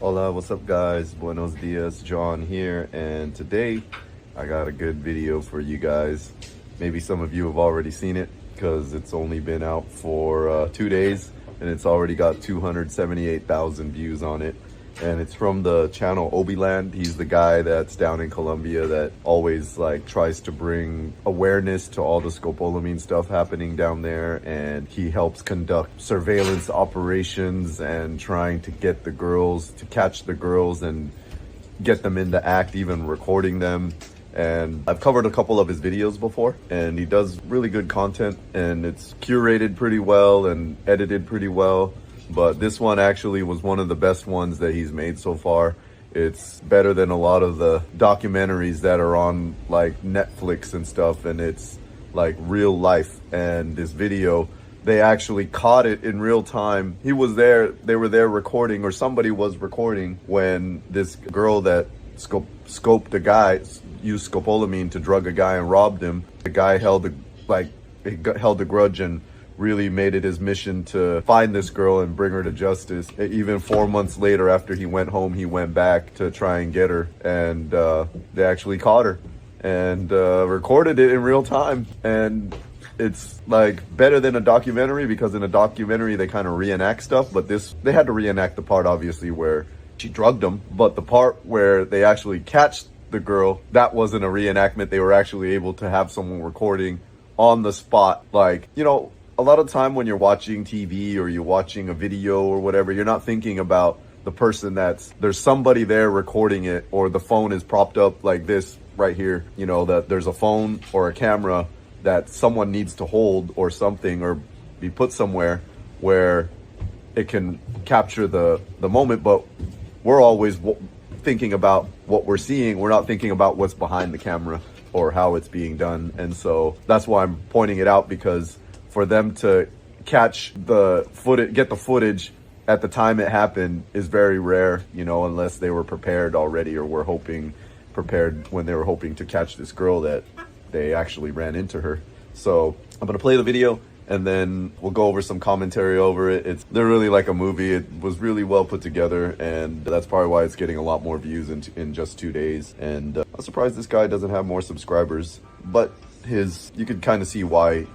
Hola, what's up guys? Buenos dias, John here, and today I got a good video for you guys. Maybe some of you have already seen it because it's only been out for 2 days and it's already got 278,000 views on it. And it's from the channel Obiland. He's the guy that's down in Colombia that always tries to bring awareness to all the scopolamine stuff happening down there, and he helps conduct surveillance operations and trying to get the girls, to catch the girls and get them in the act, even recording them. And I've covered a couple of his videos before, and he does really good content, and it's curated pretty well and edited pretty well. But this one actually was one of the best ones that he's made so far. It's better than a lot of the documentaries that are on like Netflix and stuff, and it's like real life. And this video, they actually caught it in real time. He was there, they were there recording, or somebody was recording when this girl that scoped a guy, used scopolamine to drug a guy and robbed him. The guy held a grudge and really made it his mission to find this girl and bring her to justice. Even 4 months later, after he went home, he went back to try and get her, and they actually caught her and recorded it in real time. And it's like better than a documentary, because in a documentary they kind of reenact stuff, but this, they had to reenact the part obviously where she drugged him, but the part where they actually catch the girl, that wasn't a reenactment. They were actually able to have someone recording on the spot. Like, you know, a lot of time when you're watching TV or you're watching a video or whatever, you're not thinking about the person there's somebody there recording it, or the phone is propped up like this right here, you know, that there's a phone or a camera that someone needs to hold or something, or be put somewhere where it can capture the moment. But we're always thinking about what we're seeing. We're not thinking about what's behind the camera or how it's being done. And so that's why I'm pointing it out, because for them to catch the footage, get the footage at the time it happened is very rare, you know, unless they were prepared already, or were prepared when they were hoping to catch this girl that they actually ran into her. So I'm gonna play the video and then we'll go over some commentary over it. They're really like a movie. It was really well put together, and that's probably why it's getting a lot more views in just 2 days. And I'm surprised this guy doesn't have more subscribers, but you could kind of see why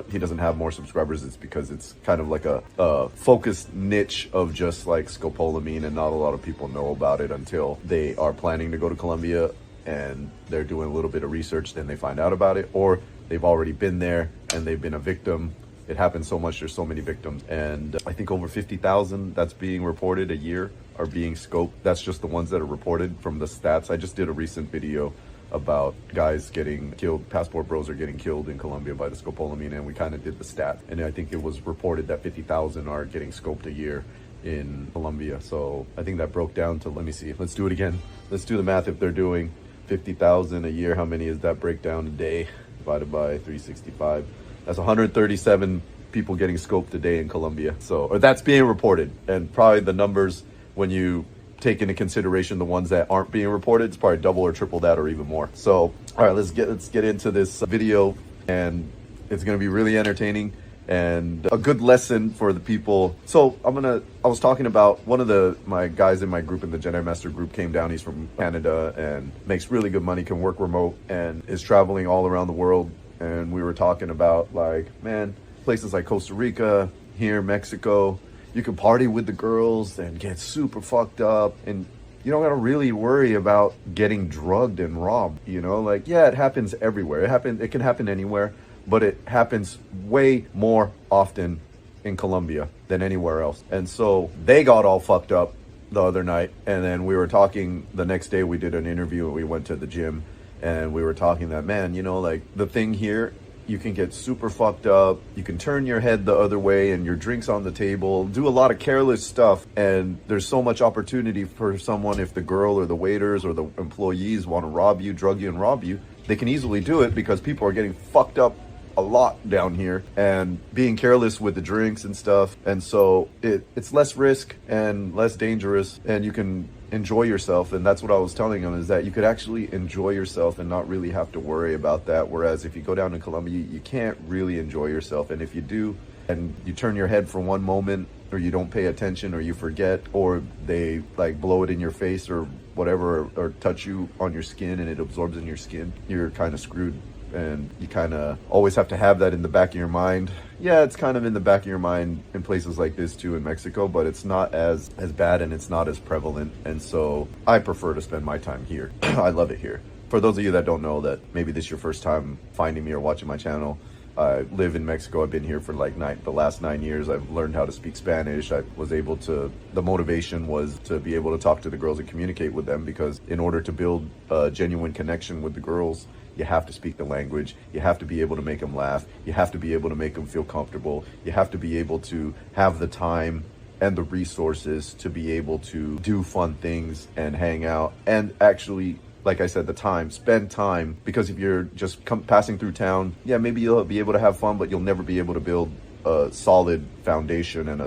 he doesn't have more subscribers. It's because it's kind of like a focused niche of just like scopolamine, and not a lot of people know about it until they are planning to go to Colombia and they're doing a little bit of research, then they find out about it, or they've already been there and they've been a victim. It happens so much, there's so many victims, and I think over 50,000 that's being reported a year are being scoped. That's just the ones that are reported from the stats. I just did a recent video about guys getting killed, passport bros are getting killed in Colombia by the scopolamine, and we kind of did the stat, and I think it was reported that 50,000 are getting scoped a year in Colombia. So I think that broke down to, let me see, let's do it again. Let's do the math. If they're doing 50,000 a year, how many is that breakdown a day divided by 365? That's 137 people getting scoped a day in Colombia. So, or that's being reported, and probably the numbers, when you take into consideration the ones that aren't being reported, it's probably double or triple that, or even more. So all right, let's get into this video, and it's going to be really entertaining and a good lesson for the people. So I was talking about one of my guys in my group, in the Jedi Master group, came down. He's from Canada and makes really good money, can work remote, and is traveling all around the world. And we were talking about, like, man, places like Costa Rica, here, Mexico, you can party with the girls and get super fucked up, and you don't gotta really worry about getting drugged and robbed, you know? Like, yeah, it happens everywhere. It can happen anywhere, but it happens way more often in Colombia than anywhere else. And so they got all fucked up the other night, and then we were talking the next day. We did an interview and we went to the gym, and we were talking that, man, you know, like, the thing here, you can get super fucked up, you can turn your head the other way and your drink's on the table, do a lot of careless stuff, and there's so much opportunity for someone. If the girl or the waiters or the employees want to rob you, drug you and rob you, they can easily do it, because people are getting fucked up a lot down here and being careless with the drinks and stuff. And so it's less risk and less dangerous, and you can enjoy yourself. And that's what I was telling him, is that you could actually enjoy yourself and not really have to worry about that. Whereas if you go down to Colombia, you can't really enjoy yourself. And if you do, and you turn your head for one moment, or you don't pay attention, or you forget, or they like blow it in your face or whatever, or touch you on your skin and it absorbs in your skin, you're kind of screwed. And you kind of always have to have that in the back of your mind. Yeah, it's kind of in the back of your mind in places like this too, in Mexico, but it's not as bad, and it's not as prevalent. And so I prefer to spend my time here. I love it here. For those of you that don't know, that maybe this is your first time finding me or watching my channel, I live in Mexico. I've been here for like the last 9 years. I've learned how to speak Spanish. I was able to, the motivation was to be able to talk to the girls and communicate with them, because in order to build a genuine connection with the girls, you have to speak the language. You have to be able to make them laugh. You have to be able to make them feel comfortable. You have to be able to have the time and the resources to be able to do fun things and hang out, and actually, like I said, the time, spend time. Because if you're just passing through town, yeah, maybe you'll be able to have fun, but you'll never be able to build a solid foundation and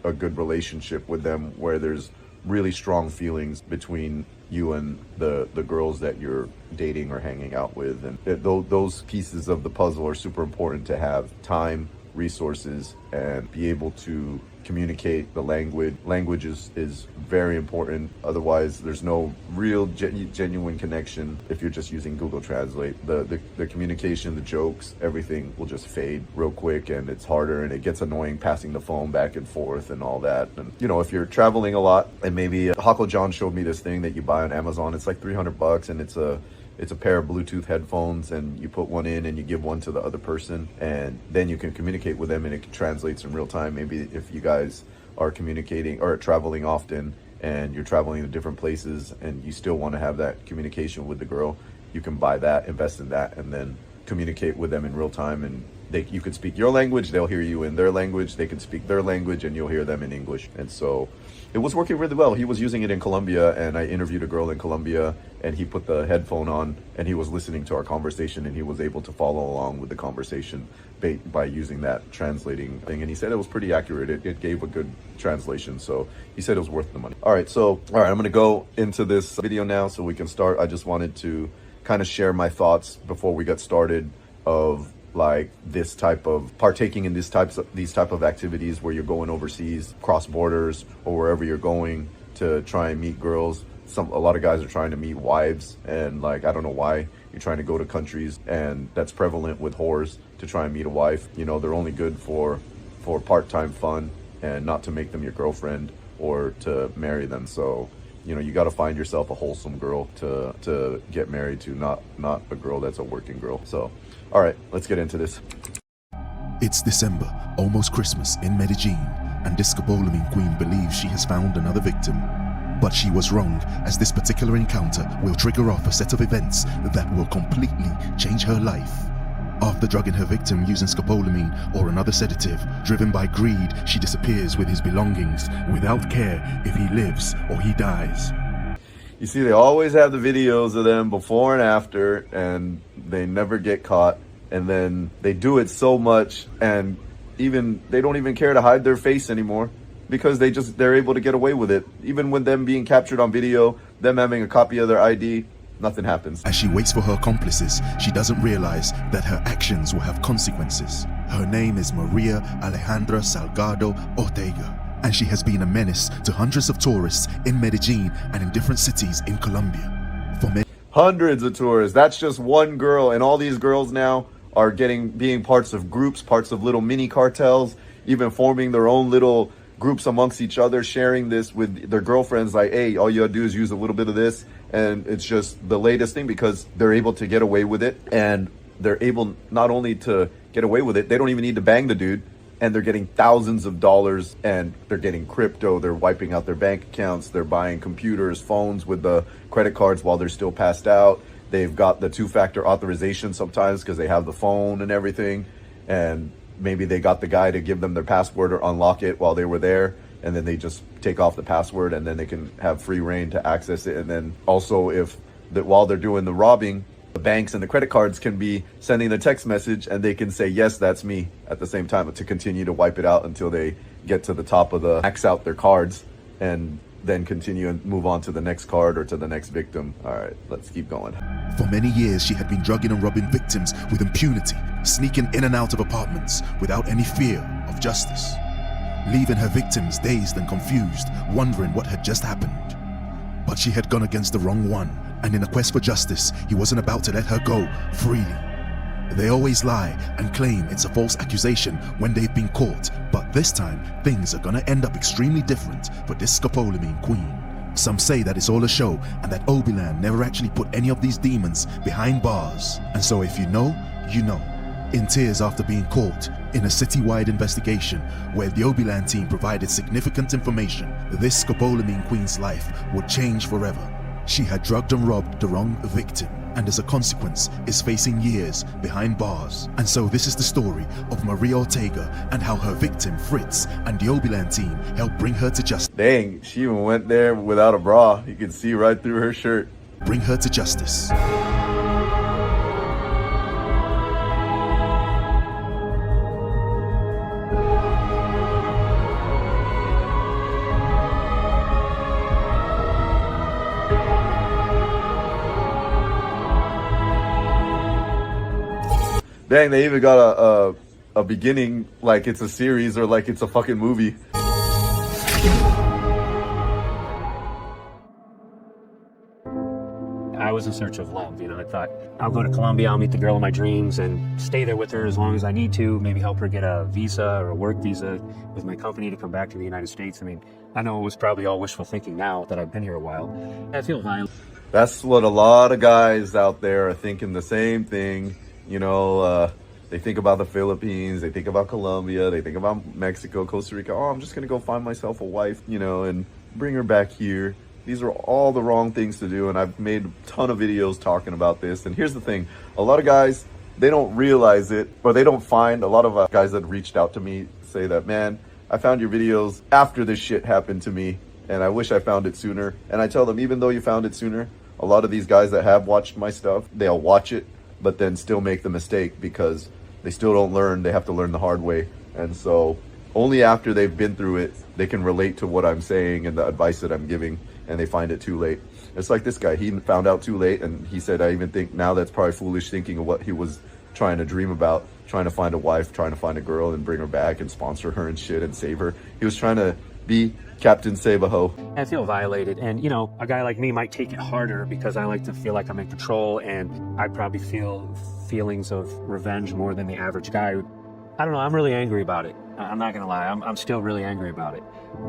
a good relationship with them, where there's really strong feelings between you and the girls that you're dating or hanging out with. And those pieces of the puzzle are super important to have: time, resources, and be able to communicate the language. Language is very important. Otherwise, there's no real genuine connection if you're just using Google Translate. The communication, the jokes, everything will just fade real quick, and it's harder, and it gets annoying passing the phone back and forth and all that. And you know, if you're traveling a lot, and maybe Hako John showed me this thing that you buy on Amazon. It's like $300, and it's a pair of Bluetooth headphones, and you put one in and you give one to the other person, and then you can communicate with them, and it translates in real time. Maybe if you guys are communicating or traveling often, and you're traveling to different places, and you still want to have that communication with the girl, you can buy that, invest in that, and then communicate with them in real time. And you can speak your language, they'll hear you in their language, they can speak their language, and you'll hear them in English. And so it was working really well. He was using it in Colombia, and I interviewed a girl in Colombia, and he put the headphone on, and he was listening to our conversation, and he was able to follow along with the conversation by using that translating thing. And he said it was pretty accurate. It gave a good translation. So he said it was worth the money. All right, I'm gonna go into this video now so we can start. I just wanted to kind of share my thoughts before we got started of like this type of partaking in these type of activities where you're going overseas, cross borders, or wherever you're going to try and meet girls. A lot of guys are trying to meet wives, and like, I don't know why you're trying to go to countries, and that's prevalent with whores, to try and meet a wife. You know, they're only good for part-time fun, and not to make them your girlfriend or to marry them. So, you know, you got to find yourself a wholesome girl to get married to, not a girl that's a working girl. So, all right, let's get into this. It's December, almost Christmas, in Medellín, and this Scopolamine queen believes she has found another victim. But she was wrong, as this particular encounter will trigger off a set of events that will completely change her life. After drugging her victim using scopolamine or another sedative, driven by greed, she disappears with his belongings without care if he lives or he dies. You see, they always have the videos of them before and after, and they never get caught. And then they do it so much, and they don't even care to hide their face anymore, because they're able to get away with it. Even with them being captured on video, them having a copy of their ID, nothing happens. As she waits for her accomplices, she doesn't realize that her actions will have consequences. Her name is Maria Alejandra Salgado Ortega, and she has been a menace to hundreds of tourists in Medellín and in different cities in Colombia. Hundreds of tourists. That's just one girl, and all these girls now are being parts of groups, parts of little mini cartels, even forming their own little groups amongst each other, sharing this with their girlfriends, like, hey, all you gotta do is use a little bit of this, and it's just the latest thing, because they're able to get away with it. And they're able not only to get away with it, they don't even need to bang the dude, and they're getting thousands of dollars, and they're getting crypto, they're wiping out their bank accounts, they're buying computers, phones with the credit cards while they're still passed out. They've got the two-factor authorization sometimes because they have the phone and everything, and maybe they got the guy to give them their password or unlock it while they were there, and then they just take off the password, and then they can have free reign to access it. And then also, while they're doing the robbing, the banks and the credit cards can be sending the text message, and they can say, yes, that's me, at the same time, to continue to wipe it out until they get to the top of the max out their cards. And then continue and move on to the next card or to the next victim. All right, let's keep going. For many years, she had been drugging and robbing victims with impunity, sneaking in and out of apartments without any fear of justice, leaving her victims dazed and confused, wondering what had just happened. But she had gone against the wrong one, and in a quest for justice, he wasn't about to let her go freely. They always lie and claim it's a false accusation when they've been caught, but this time, things are gonna end up extremely different for this Scopolamine queen. Some say that it's all a show and that Obilan never actually put any of these demons behind bars. And so if you know, you know. In tears after being caught in a city-wide investigation where the Obilan team provided significant information, this Scopolamine queen's life would change forever. She had drugged and robbed the wrong victim, and as a consequence is facing years behind bars. And so this is the story of Maria Ortega and how her victim Fritz and the Obilan team helped bring her to justice. Dang, she even went there without a bra. You can see right through her shirt. Bring her to justice. Dang, they even got a beginning like it's a series or like it's a fucking movie. I was in search of love, I thought I'll go to Colombia, I'll meet the girl of my dreams and stay there with her as long as I need to, maybe help her get a visa or a work visa with my company to come back to the United States. I know it was probably all wishful thinking now that I've been here a while. I feel violent. That's what a lot of guys out there are thinking, the same thing. They think about the Philippines, they think about Colombia, they think about Mexico, Costa Rica. Oh, I'm just gonna go find myself a wife, and bring her back here. These are all the wrong things to do, and I've made a ton of videos talking about this. And here's the thing, a lot of guys, they don't realize it, or they don't find, a lot of guys that reached out to me say that, man, I found your videos after this shit happened to me, and I wish I found it sooner. And I tell them, even though you found it sooner, a lot of these guys that have watched my stuff, they'll watch it, but then still make the mistake because they still don't learn. They have to learn the hard way. And so only after they've been through it, they can relate to what I'm saying and the advice that I'm giving, and they find it too late. It's like this guy, he found out too late, and he said, I even think now that's probably foolish thinking of what he was trying to dream about, trying to find a wife, trying to find a girl and bring her back and sponsor her and shit and save her. He was trying to be Captain Save-A-Ho. I feel violated, and a guy like me might take it harder because I like to feel like I'm in control, and I probably feel feelings of revenge more than the average guy. I don't know, I'm really angry about it. I'm not gonna lie, I'm still really angry about it.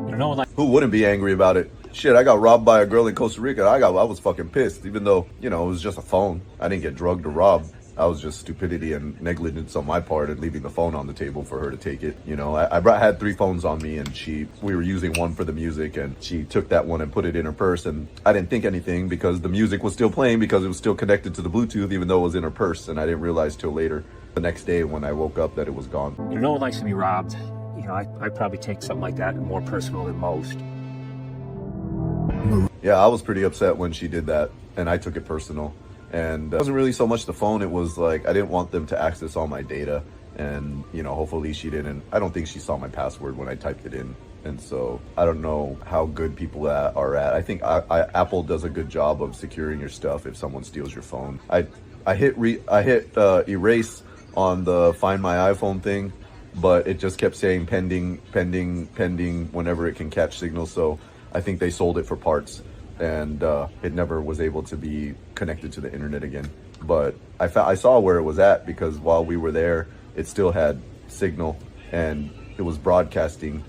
No one Who wouldn't be angry about it? Shit, I got robbed by a girl in Costa Rica. I was fucking pissed, even though, it was just a phone. I didn't get drugged or robbed. I was just stupidity and negligence on my part and leaving the phone on the table for her to take it. I had 3 phones on me, and we were using one for the music, and she took that one and put it in her purse, and I didn't think anything because the music was still playing because it was still connected to the Bluetooth, even though it was in her purse, and I didn't realize till later, the next day when I woke up, that it was gone. No one likes to be robbed. I probably take something like that more personal than most. Yeah, I was pretty upset when she did that, and I took it personal. And it wasn't really so much the phone, it was like I didn't want them to access all my data, and hopefully she didn't. I don't think she saw my password when I typed it in, and so I don't know how good people are at. I think Apple does a good job of securing your stuff if someone steals your phone. I hit erase on the Find My iPhone thing, but it just kept saying pending whenever it can catch signal, so I think they sold it for parts, and it never was able to be connected to the internet again. But I saw where it was at, because while we were there, it still had signal, and it was broadcasting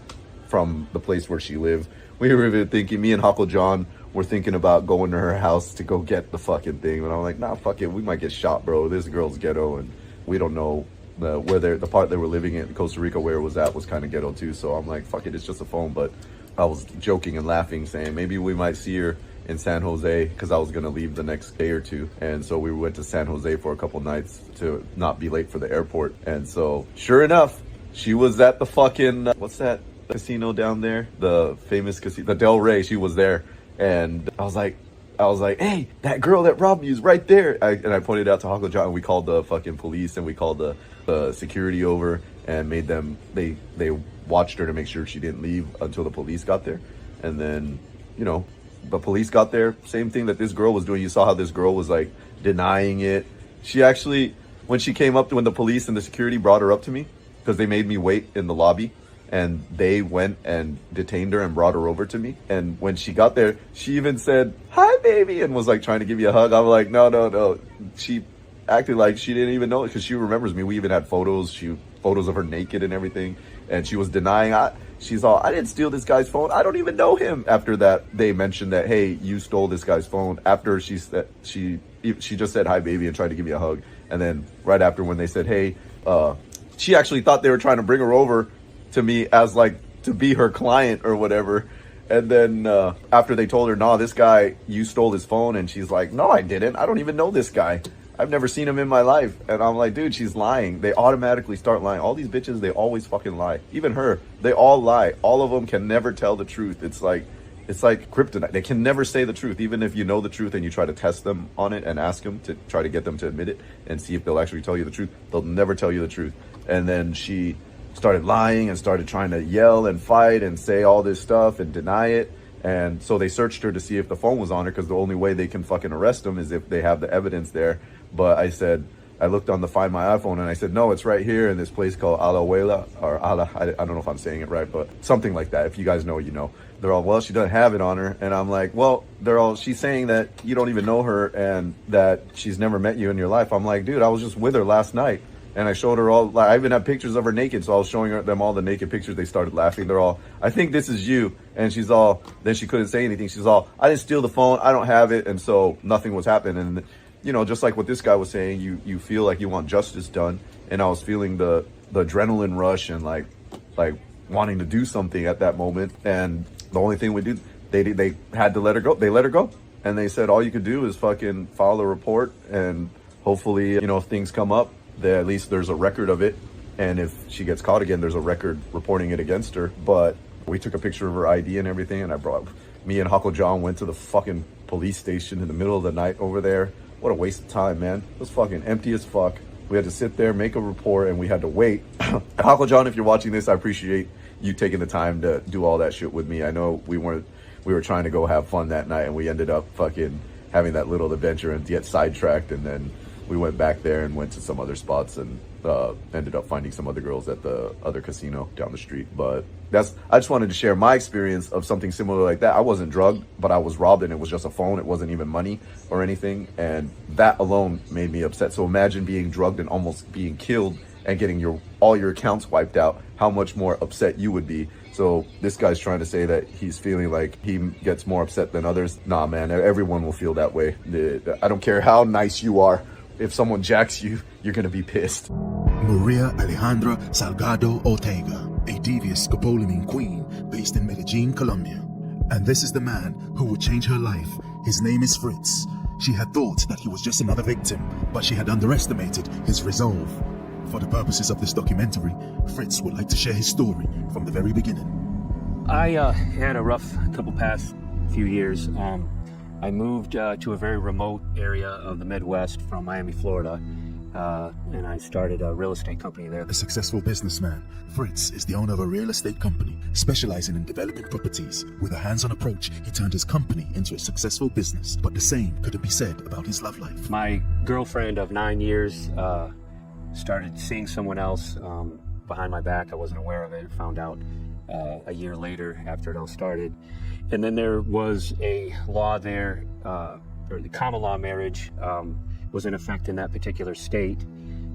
from the place where she lived. We were even thinking, me and Hako John were thinking about going to her house to go get the fucking thing, but I'm like, nah, fuck it, we might get shot, bro. This girl's ghetto, and we don't know where the part they were living in Costa Rica, where it was at, was kind of ghetto too. So I'm like, fuck it, it's just a phone. But I was joking and laughing, saying maybe we might see her in San Jose, because I was gonna leave the next day or two, and so we went to San Jose for a couple nights to not be late for the airport. And so sure enough, she was at the fucking what's that casino down there, the famous casino, the Del Rey. She was there, and I was like, hey, that girl that robbed you is right there. And I pointed out to Hako John, and we called the fucking police, and we called the security over, and made them, they watched her to make sure she didn't leave until the police got there. And then you know, the police got there, same thing that this girl was doing. You saw how this girl was like denying it. She actually, when she came up, when the police and the security brought her up to me, because they made me wait in the lobby, and they went and detained her and brought her over to me. And when she got there, she even said, "Hi, baby," and was like trying to give you a hug. I'm like, no. She acted like she didn't even know it, because she remembers me. We even had photos of her naked and everything, and she was denying. She's all, "I didn't steal this guy's phone. I don't even know him." After that, they mentioned that, "Hey, you stole this guy's phone." After she said, she just said, "Hi, baby," and tried to give me a hug. And then right after, when they said, "Hey," she actually thought they were trying to bring her over to me as like to be her client or whatever. And then after they told her, "No, this guy, you stole his phone," and she's like, "No, I didn't. I don't even know this guy. I've never seen him in my life." And I'm like, dude, she's lying. They automatically start lying. All these bitches, they always fucking lie. Even her, they all lie. All of them can never tell the truth. It's like kryptonite. They can never say the truth. Even if you know the truth and you try to test them on it and ask them to try to get them to admit it and see if they'll actually tell you the truth, they'll never tell you the truth. And then she started lying and started trying to yell and fight and say all this stuff and deny it. And so they searched her to see if the phone was on her, because the only way they can fucking arrest them is if they have the evidence there. But I looked on the Find My iPhone and I said, "No, it's right here in this place called Alajuela," or Ala, I don't know if I'm saying it right, but something like that. If you guys know, you know. They're all, "Well, she doesn't have it on her." And I'm like, well, she's saying that you don't even know her and that she's never met you in your life. I'm like, dude, I was just with her last night. And I showed her all, like, I even have pictures of her naked. So I was showing them all the naked pictures. They started laughing. They're all, "I think this is you." And she's all, then she couldn't say anything. She's all, "I didn't steal the phone. I don't have it." And so nothing was happening. And, you know, just like what this guy was saying, you feel like you want justice done. And I was feeling the adrenaline rush and like wanting to do something at that moment. And the only thing we did, they had to let her go. They let her go. And they said, all you could do is fucking file a report. And hopefully, you know, if things come up, that at least there's a record of it. And if she gets caught again, there's a record reporting it against her. But we took a picture of her ID and everything. And me and Hako John went to the fucking police station in the middle of the night over there. What a waste of time, man. It was fucking empty as fuck. We had to sit there, make a report, and we had to wait. Hako John, if you're watching this, I appreciate you taking the time to do all that shit with me. I know we were trying to go have fun that night, and we ended up fucking having that little adventure and get sidetracked. And then we went back there and went to some other spots and ended up finding some other girls at the other casino down the street. But I just wanted to share my experience of something similar like that. I wasn't drugged, but I was robbed, and it was just a phone. It wasn't even money or anything. And that alone made me upset. So imagine being drugged and almost being killed and getting all your accounts wiped out, how much more upset you would be. So this guy's trying to say that he's feeling like he gets more upset than others. Nah, man, everyone will feel that way. I don't care how nice you are. If someone jacks you, you're gonna be pissed. Maria Alejandra Salgado Ortega, a devious scopolamine queen based in Medellín, Colombia. And this is the man who would change her life. His name is Fritz. She had thought that he was just another victim, but she had underestimated his resolve. For the purposes of this documentary, Fritz would like to share his story from the very beginning. I had a rough past few years. I moved to a very remote area of the Midwest from Miami, Florida, and I started a real estate company there. A successful businessman, Fritz is the owner of a real estate company specializing in developing properties. With a hands-on approach, he turned his company into a successful business, but the same couldn't be said about his love life. My girlfriend of 9 years started seeing someone else behind my back. I wasn't aware of it. Found out a year later after it all started. And then there was a law there, or the common law marriage was in effect in that particular state.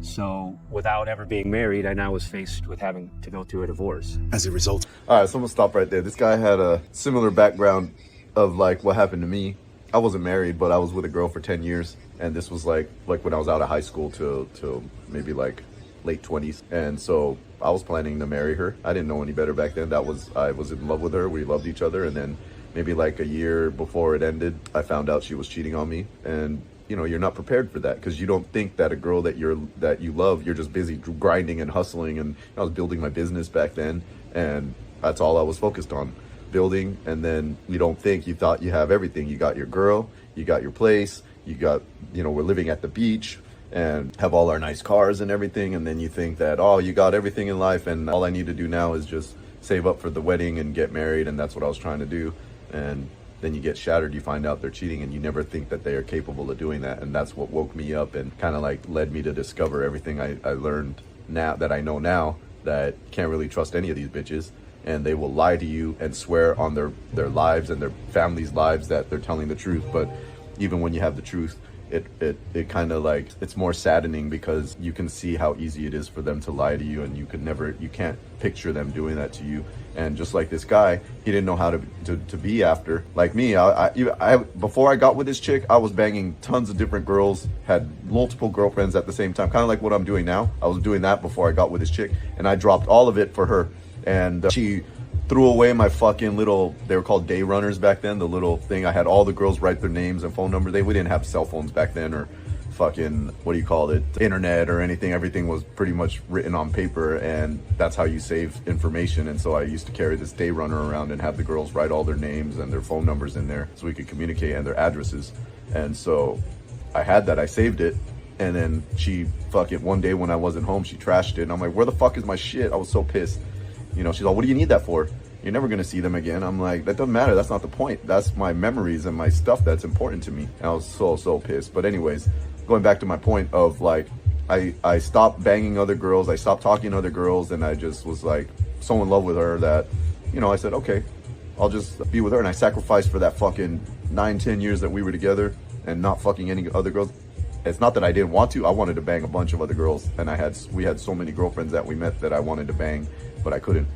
So without ever being married, I now was faced with having to go through a divorce. As a result. All right, so I'm gonna stop right there. This guy had a similar background of like what happened to me. I wasn't married, but I was with a girl for 10 years. And this was like when I was out of high school to maybe like late 20s. And so I was planning to marry her. I didn't know any better back then. I was in love with her. We loved each other. And then maybe like a year before it ended, I found out she was cheating on me. And you know, you're not prepared for that, because you don't think that a girl that you love, you're just busy grinding and hustling. And I was building my business back then, and that's all I was focused on, building. And then you thought you have everything. You got your girl, you got your place, you got, you know, we're living at the beach and have all our nice cars and everything. And then you think that, oh, you got everything in life, and all I need to do now is just save up for the wedding and get married. And that's what I was trying to do. And then you get shattered, you find out they're cheating, and you never think that they are capable of doing that. And that's what woke me up and kind of like led me to discover everything I learned now, that I know now, that can't really trust any of these bitches, and they will lie to you and swear on their lives and their families' lives that they're telling the truth. But even when you have the truth, it kind of like, it's more saddening because you can see how easy it is for them to lie to you, and you can't picture them doing that to you. And just like this guy, he didn't know how to be after. Like me, I before I got with this chick, I was banging tons of different girls, had multiple girlfriends at the same time, kind of like what I'm doing now. I was doing that before I got with this chick, and I dropped all of it for her. And she threw away my fucking little, they were called day runners back then, the little thing. I had all the girls write their names and phone numbers. We didn't have cell phones back then, or fucking, what do you call it, internet or anything. Everything was pretty much written on paper, and that's how you save information. And so I used to carry this day runner around and have the girls write all their names and their phone numbers in there so we could communicate, and their addresses. And so I had that, I saved it. And then she fucking, one day when I wasn't home, she trashed it, and I'm like, where the fuck is my shit? I was so pissed. You know, she's like, what do you need that for? You're never gonna see them again. I'm like, that doesn't matter, that's not the point. That's my memories and my stuff that's important to me. And I was so pissed. But anyways, going back to my point of like, I stopped banging other girls, I stopped talking to other girls, and I just was like so in love with her that, you know, I said, okay, I'll just be with her. And I sacrificed for that fucking 9-10 years that we were together and not fucking any other girls. It's not that I didn't want to. I wanted to bang a bunch of other girls, and we had so many girlfriends that we met that I wanted to bang, but I couldn't.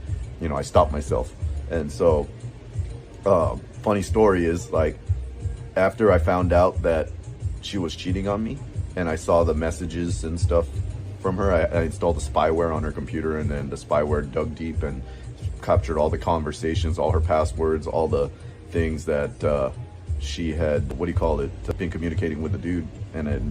You know, I stopped myself. And so, funny story is, like, after I found out that she was cheating on me, and I saw the messages and stuff from her, I installed the spyware on her computer, and then the spyware dug deep and captured all the conversations, all her passwords, all the things that she had, what do you call it, been communicating with the dude. And it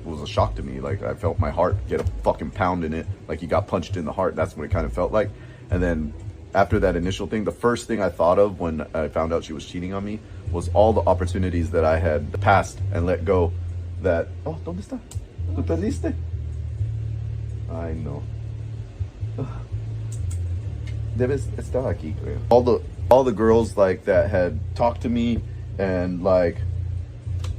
was a shock to me. Like, I felt my heart get a fucking pound in it, like he got punched in the heart. That's what it kind of felt like. And then after that initial thing, the first thing I thought of when I found out she was cheating on me was all the opportunities that I had passed and let go. That, oh, ¿dónde está? ¿Tú perdiste? I know. Debes estar aquí, creo. All the girls like that had talked to me, and like,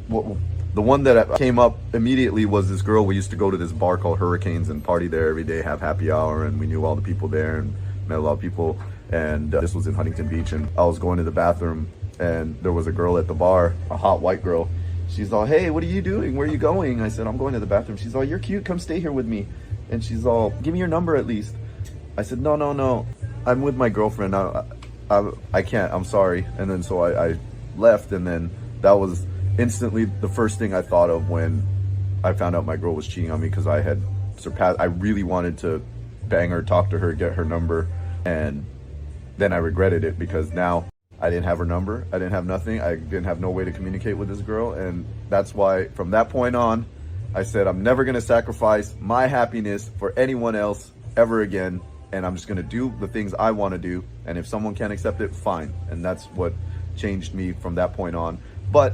the one that came up immediately was this girl. We used to go to this bar called Hurricanes and party there every day, have happy hour, and we knew all the people there and met a lot of people. And this was in Huntington Beach, and I was going to the bathroom, and there was a girl at the bar, a hot white girl. She's all, hey, what are you doing? Where are you going? I said, I'm going to the bathroom. She's all, you're cute, come stay here with me. And she's all, give me your number at least. I said, no, I'm with my girlfriend. I can't, I'm sorry. And then so I left, and then that was instantly the first thing I thought of when I found out my girl was cheating on me, because I had surpassed, I really wanted to bang her, talk to her, get her number. And then I regretted it, because now I didn't have her number, I didn't have nothing, I didn't have no way to communicate with this girl. And that's why from that point on, I said, I'm never gonna sacrifice my happiness for anyone else ever again, and I'm just gonna do the things I wanna do, and if someone can't accept it, fine. And that's what changed me from that point on. But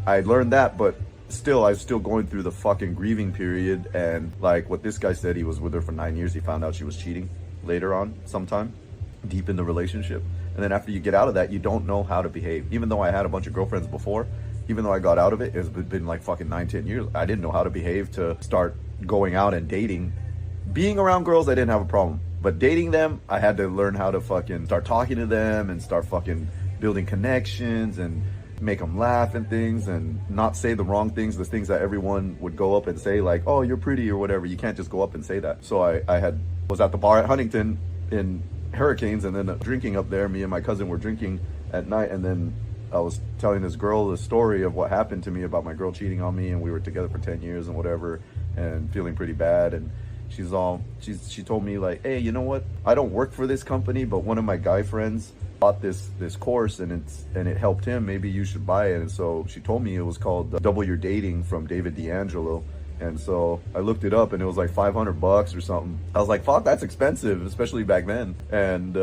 I learned that, but still, I was still going through the fucking grieving period. And like what this guy said, he was with her for 9 years. He found out she was cheating later on, sometime deep in the relationship. And then after you get out of that, you don't know how to behave. Even though I had a bunch of girlfriends before, even though I got out of it, it's been like fucking 9-10 years. I didn't know how to behave to start going out and dating. Being around girls, I didn't have a problem. But dating them, I had to learn how to fucking start talking to them and start fucking building connections and make them laugh and things, and not say the wrong things, the things that everyone would go up and say, like, oh, you're pretty or whatever. You can't just go up and say that. So I was at the bar at Huntington in Hurricanes, and then drinking up there. Me and my cousin were drinking at night, and then I was telling this girl the story of what happened to me about my girl cheating on me, and we were together for 10 years and whatever, and feeling pretty bad. And she told me, like, hey, you know what? I don't work for this company, but one of my guy friends bought this course, and it helped him. Maybe you should buy it. And so she told me it was called Double Your Dating from David D'Angelo. And so I looked it up, and it was like $500 or something. I was like, fuck, that's expensive, especially back then. And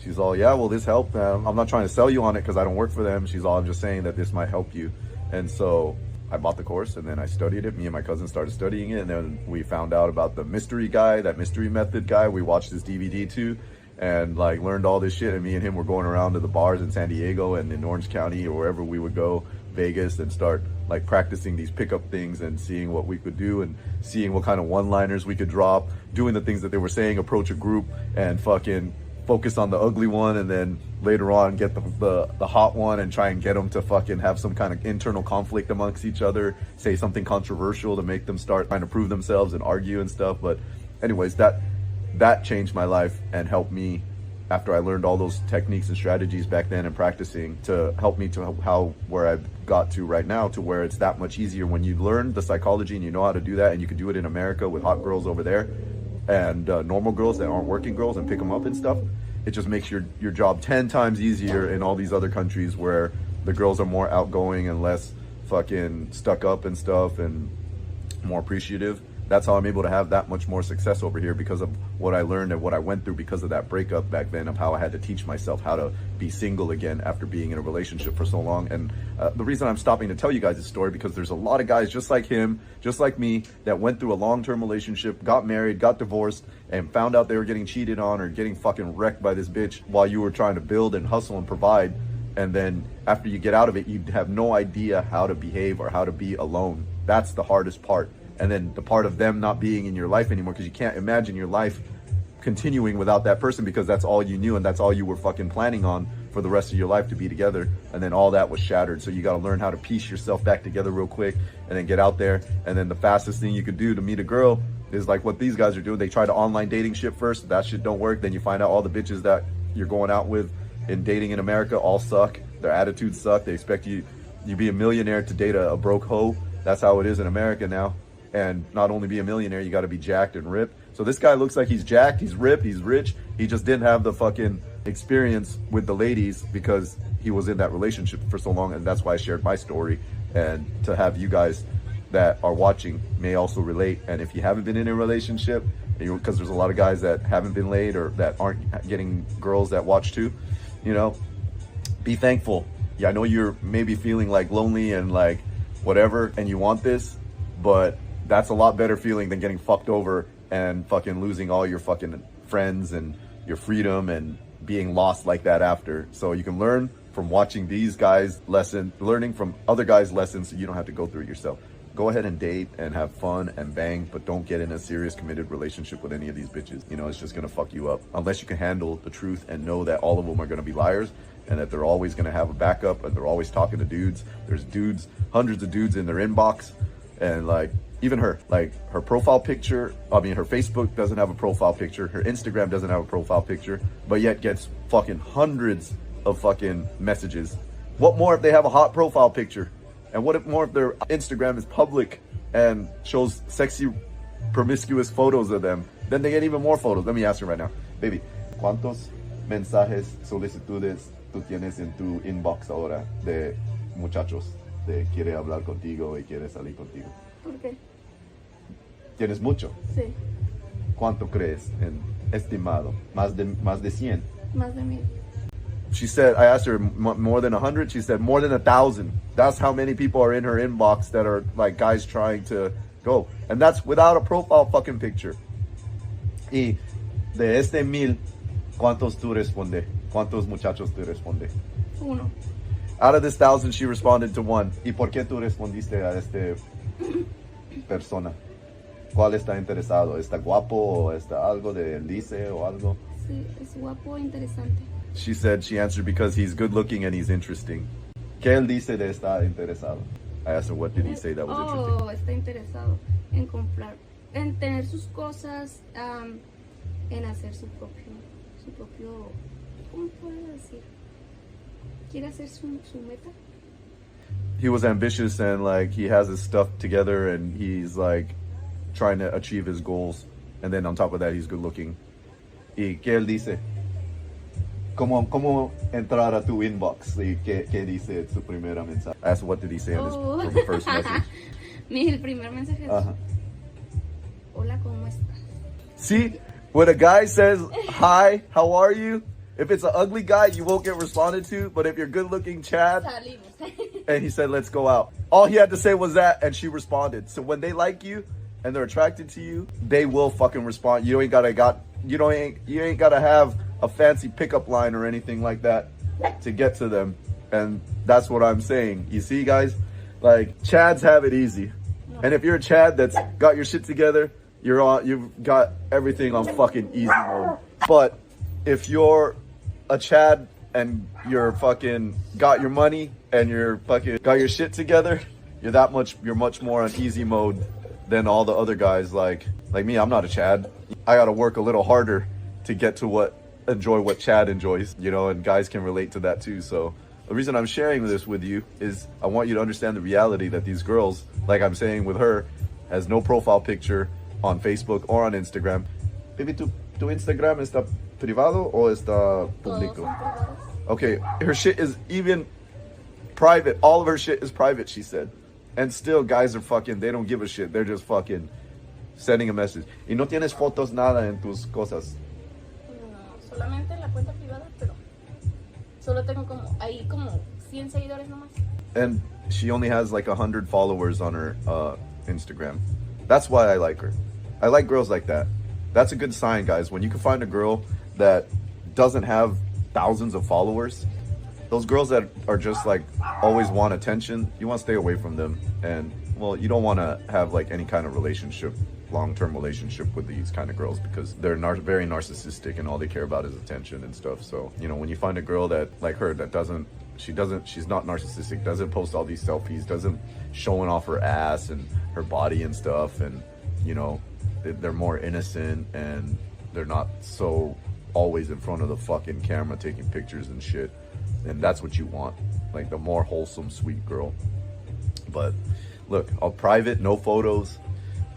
she's all, yeah, well, this helped. I'm not trying to sell you on it because I don't work for them. She's all, I'm just saying that this might help you. And so I bought the course, and then I studied it. Me and my cousin started studying it, and then we found out about the mystery guy, that mystery method guy. We watched this DVD too. and like learned all this shit. And me and him were going around to the bars in San Diego and in Orange County or wherever we would go, Vegas, and start like practicing these pickup things and seeing what we could do and seeing what kind of one-liners we could drop, doing the things that they were saying, approach a group and fucking focus on the ugly one, and then later on get the hot one and try and get them to fucking have some kind of internal conflict amongst each other, say something controversial to make them start trying to prove themselves and argue and stuff. But anyways, that changed my life and helped me after I learned all those techniques and strategies back then and practicing to help me to where I got to right now, to where it's that much easier when you learn the psychology and you know how to do that, and you can do it in America with hot girls over there and normal girls that aren't working girls and pick them up and stuff. It just makes your job 10 times easier in all these other countries where the girls are more outgoing and less fucking stuck up and stuff and more appreciative. That's how I'm able to have that much more success over here, because of what I learned and what I went through because of that breakup back then, of how I had to teach myself how to be single again after being in a relationship for so long. And the reason I'm stopping to tell you guys this story, because there's a lot of guys just like him, just like me, that went through a long-term relationship, got married, got divorced, and found out they were getting cheated on or getting fucking wrecked by this bitch while you were trying to build and hustle and provide. And then after you get out of it, you have no idea how to behave or how to be alone. That's the hardest part. And then the part of them not being in your life anymore, because you can't imagine your life continuing without that person, because that's all you knew and that's all you were fucking planning on for the rest of your life, to be together. And then all that was shattered. So you got to learn how to piece yourself back together real quick and then get out there. And then the fastest thing you could do to meet a girl is like what these guys are doing. They try to online dating shit first. That shit don't work. Then you find out all the bitches that you're going out with in dating in America all suck. Their attitudes suck. They expect you be a millionaire to date a broke hoe. That's how it is in America now. And not only be a millionaire, you got to be jacked and ripped. So this guy looks like he's jacked, he's ripped, he's rich. He just didn't have the fucking experience with the ladies because he was in that relationship for so long. And that's why I shared my story, and to have you guys that are watching may also relate. And if you haven't been in a relationship, because there's a lot of guys that haven't been laid or that aren't getting girls that watch too, you know, be thankful. Yeah, I know you're maybe feeling like lonely and like whatever, and you want this, but that's a lot better feeling than getting fucked over and fucking losing all your fucking friends and your freedom and being lost like that after. So you can learn from watching these guys' learning from other guys' lessons, so you don't have to go through it yourself. Go ahead and date and have fun and bang, but don't get in a serious committed relationship with any of these bitches. You know, it's just gonna fuck you up. Unless you can handle the truth and know that all of them are gonna be liars and that they're always gonna have a backup and they're always talking to dudes. There's dudes, hundreds of dudes in their inbox, and like, even her, like her profile picture, I mean, her Facebook doesn't have a profile picture, her Instagram doesn't have a profile picture, but yet gets fucking hundreds of fucking messages. What more if they have a hot profile picture? And what if more if their Instagram is public and shows sexy, promiscuous photos of them? Then they get even more photos. Let me ask her right now. Baby, ¿cuántos mensajes, solicitudes tú tienes en tu inbox ahora de muchachos de quiere hablar contigo y quiere salir contigo? ¿Por qué? ¿Tienes mucho? Sí, ¿Cuánto crees en estimado? ¿Más de 100? más de 1000. She said, I asked her, more than 100? She said, more than 1,000. That's how many people are in her inbox that are like guys trying to go. And that's without a profile fucking picture. Y de este 1000, ¿cuántos tú responde? ¿Cuántos muchachos tú responde? 1. Out of this 1,000, she responded to 1. ¿Y por qué tú respondiste a este persona? ¿Cuál está interesado? ¿Está guapo o está algo de Lice o algo? Sí, es guapo e interesante. She said she answered because he's good looking and he's interesting. ¿Qué él dice de estar interesado? I asked her, what did he say that was interesting? Oh, está interesado en comprar, en tener sus cosas, en hacer su propio, ¿cómo puedo decir? ¿Quiere hacer su meta? He was ambitious and like he has his stuff together and he's like trying to achieve his goals. And then on top of that, he's good looking. ¿Y qué él dice? ¿Cómo entrar a tu inbox? ¿Y qué dice su primera mensaje? I asked what did he say on his first message. El primer mensaje es, hola, ¿cómo estás? See, when a guy says, hi, how are you? If it's an ugly guy, you won't get responded to. But if you're good looking Chad, Salimos. and he said, let's go out. All he had to say was that, and she responded. So when they like you and they're attracted to you, they will fucking respond. You ain't gotta have a fancy pickup line or anything like that to get to them. And that's what I'm saying. You see, guys, like Chads have it easy. And if you're a Chad that's got your shit together, you've got everything on fucking easy mode. But if you're a Chad and you're fucking got your money and you're fucking got your shit together, you're much more on easy mode than all the other guys like me. I'm not a Chad. I gotta work a little harder to get to enjoy what Chad enjoys, you know, and guys can relate to that too. So the reason I'm sharing this with you is I want you to understand the reality that these girls, like I'm saying with her, has no profile picture on Facebook or on Instagram. Baby, tu Instagram está privado o está público? Okay, her shit is even private. All of her shit is private, she said. And still, guys are fucking, they don't give a shit. They're just fucking sending a message. Y no tienes fotos nada en tus cosas. No, solamente en la cuenta privada, pero solo tengo como 100 seguidores nomás. And she only has like 100 followers on her Instagram. That's why I like her. I like girls like that. That's a good sign, guys. When you can find a girl that doesn't have thousands of followers, those girls that are just like always want attention, you want to stay away from them. And well, you don't want to have like any kind of relationship, long-term relationship with these kind of girls, because they're very narcissistic and all they care about is attention and stuff. So, you know, when you find a girl that like her that she's not narcissistic, doesn't post all these selfies, doesn't showing off her ass and her body and stuff, and you know, they're more innocent and they're not so always in front of the fucking camera taking pictures and shit. And that's what you want, like the more wholesome, sweet girl. But look, all private, no photos,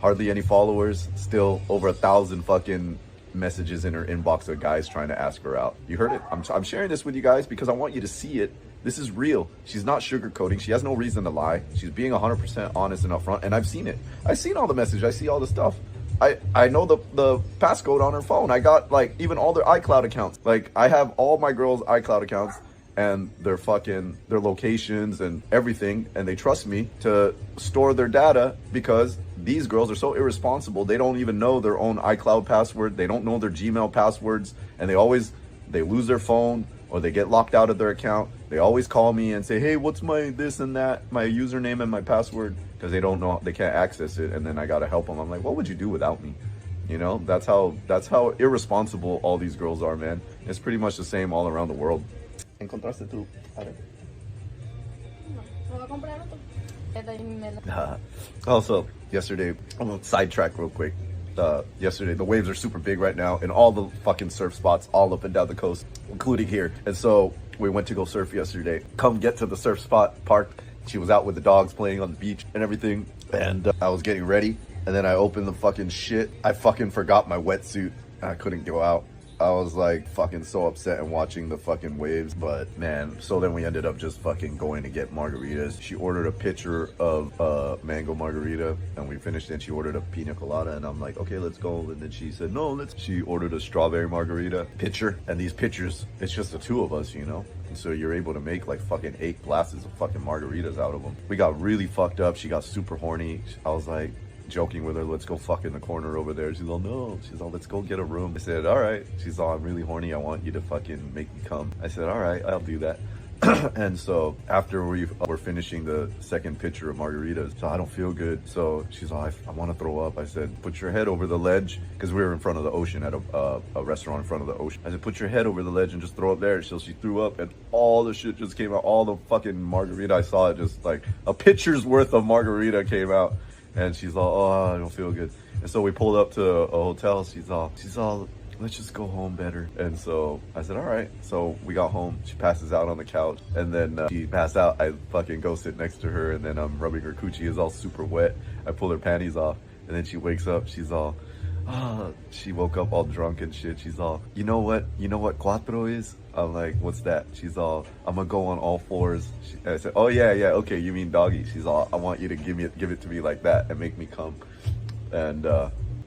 hardly any followers, still over 1,000 fucking messages in her inbox of guys trying to ask her out. You heard it. I'm sharing this with you guys because I want you to see it. This is real. She's not sugarcoating. She has no reason to lie. She's being 100% honest and upfront. And I've seen it. I've seen all the messages. I see all the stuff. I know the passcode on her phone. I got like even all their iCloud accounts. Like I have all my girls' iCloud accounts and their locations and everything, and they trust me to store their data because these girls are so irresponsible. They don't even know their own iCloud password. They don't know their Gmail passwords, and they lose their phone or they get locked out of their account. They always call me and say, hey, what's my this and that, my username and my password, because they don't know, they can't access it, and then I gotta help them. I'm like, what would you do without me? You know, that's how irresponsible all these girls are, man. It's pretty much the same all around the world. ¿Encontraste tú? No, voy a comprar otro. Also, yesterday, I'm gonna sidetrack real quick. Yesterday, the waves are super big right now in all the fucking surf spots all up and down the coast, including here. And so we went to go surf yesterday. Come get to the surf spot, parked. She was out with the dogs playing on the beach and everything. And I was getting ready. And then I opened the fucking shit. I fucking forgot my wetsuit. I couldn't go out. I was like fucking so upset and watching the fucking waves. But man, so then we ended up just fucking going to get margaritas. She ordered a pitcher of mango margarita and we finished, and she ordered a pina colada, and I'm like, okay, let's go. And then she said, no, she ordered a strawberry margarita pitcher. And these pitchers, it's just the two of us, you know? And so you're able to make like fucking 8 glasses of fucking margaritas out of them. We got really fucked up. She got super horny. I was like, joking with her, let's go fuck in the corner over there. She's all, no. She's all, let's go get a room. I said, all right. She's all, I'm really horny. I want you to fucking make me come. I said, all right, I'll do that. And so after we're finishing the second pitcher of margaritas, so I don't feel good. So she's all, I want to throw up. I said, put your head over the ledge, because we were in front of the ocean at a restaurant in front of the ocean. I said, put your head over the ledge and just throw up there. So she threw up, and all the shit just came out. All the fucking margarita I saw, it just like a pitcher's worth of margarita came out. And she's all, oh, I don't feel good. And so we pulled up to a hotel. She's all, let's just go home better. And so I said, all right. So we got home. She passes out on the couch. And then she passed out. I fucking go sit next to her. And then I'm rubbing her coochie. It's all super wet. I pull her panties off. And then she wakes up. She's all, she woke up all drunk and shit. She's all, you know what cuatro is? I'm like, what's that? She's all, I'm gonna go on all fours. I said, oh yeah, okay, you mean doggy. She's all, I want you to give it to me like that and make me come. And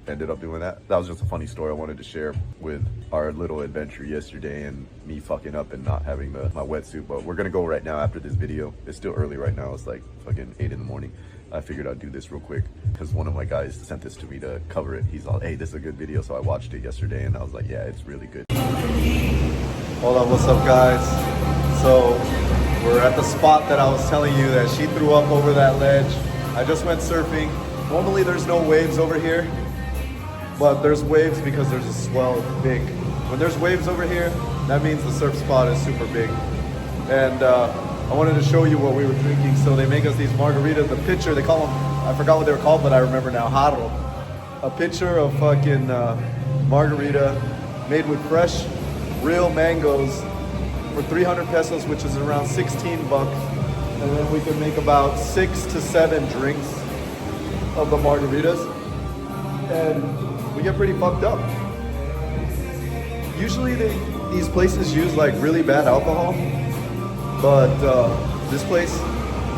ended up doing that. That was just a funny story I wanted to share with our little adventure yesterday and me fucking up and not having my wetsuit. But we're gonna go right now after this video. It's still early right now. It's like fucking 8 in the morning. I figured I'd do this real quick because one of my guys sent this to me to cover it. He's all, hey, this is a good video. So I watched it yesterday and I was like, yeah, it's really good. Hold on, what's up, guys? So we're at the spot that I was telling you that she threw up over that ledge. I just went surfing. Normally there's no waves over here, but there's waves because there's a swell big. When there's waves over here, that means the surf spot is super big. And I wanted to show you what we were drinking. So they make us these margaritas. The pitcher, they call them, I forgot what they were called, but I remember now, jarro. A pitcher of fucking margarita made with fresh, real mangoes for 300 pesos, which is around 16 bucks. And then we can make about 6 to 7 drinks of the margaritas. And we get pretty fucked up. Usually these places use like really bad alcohol. But this place,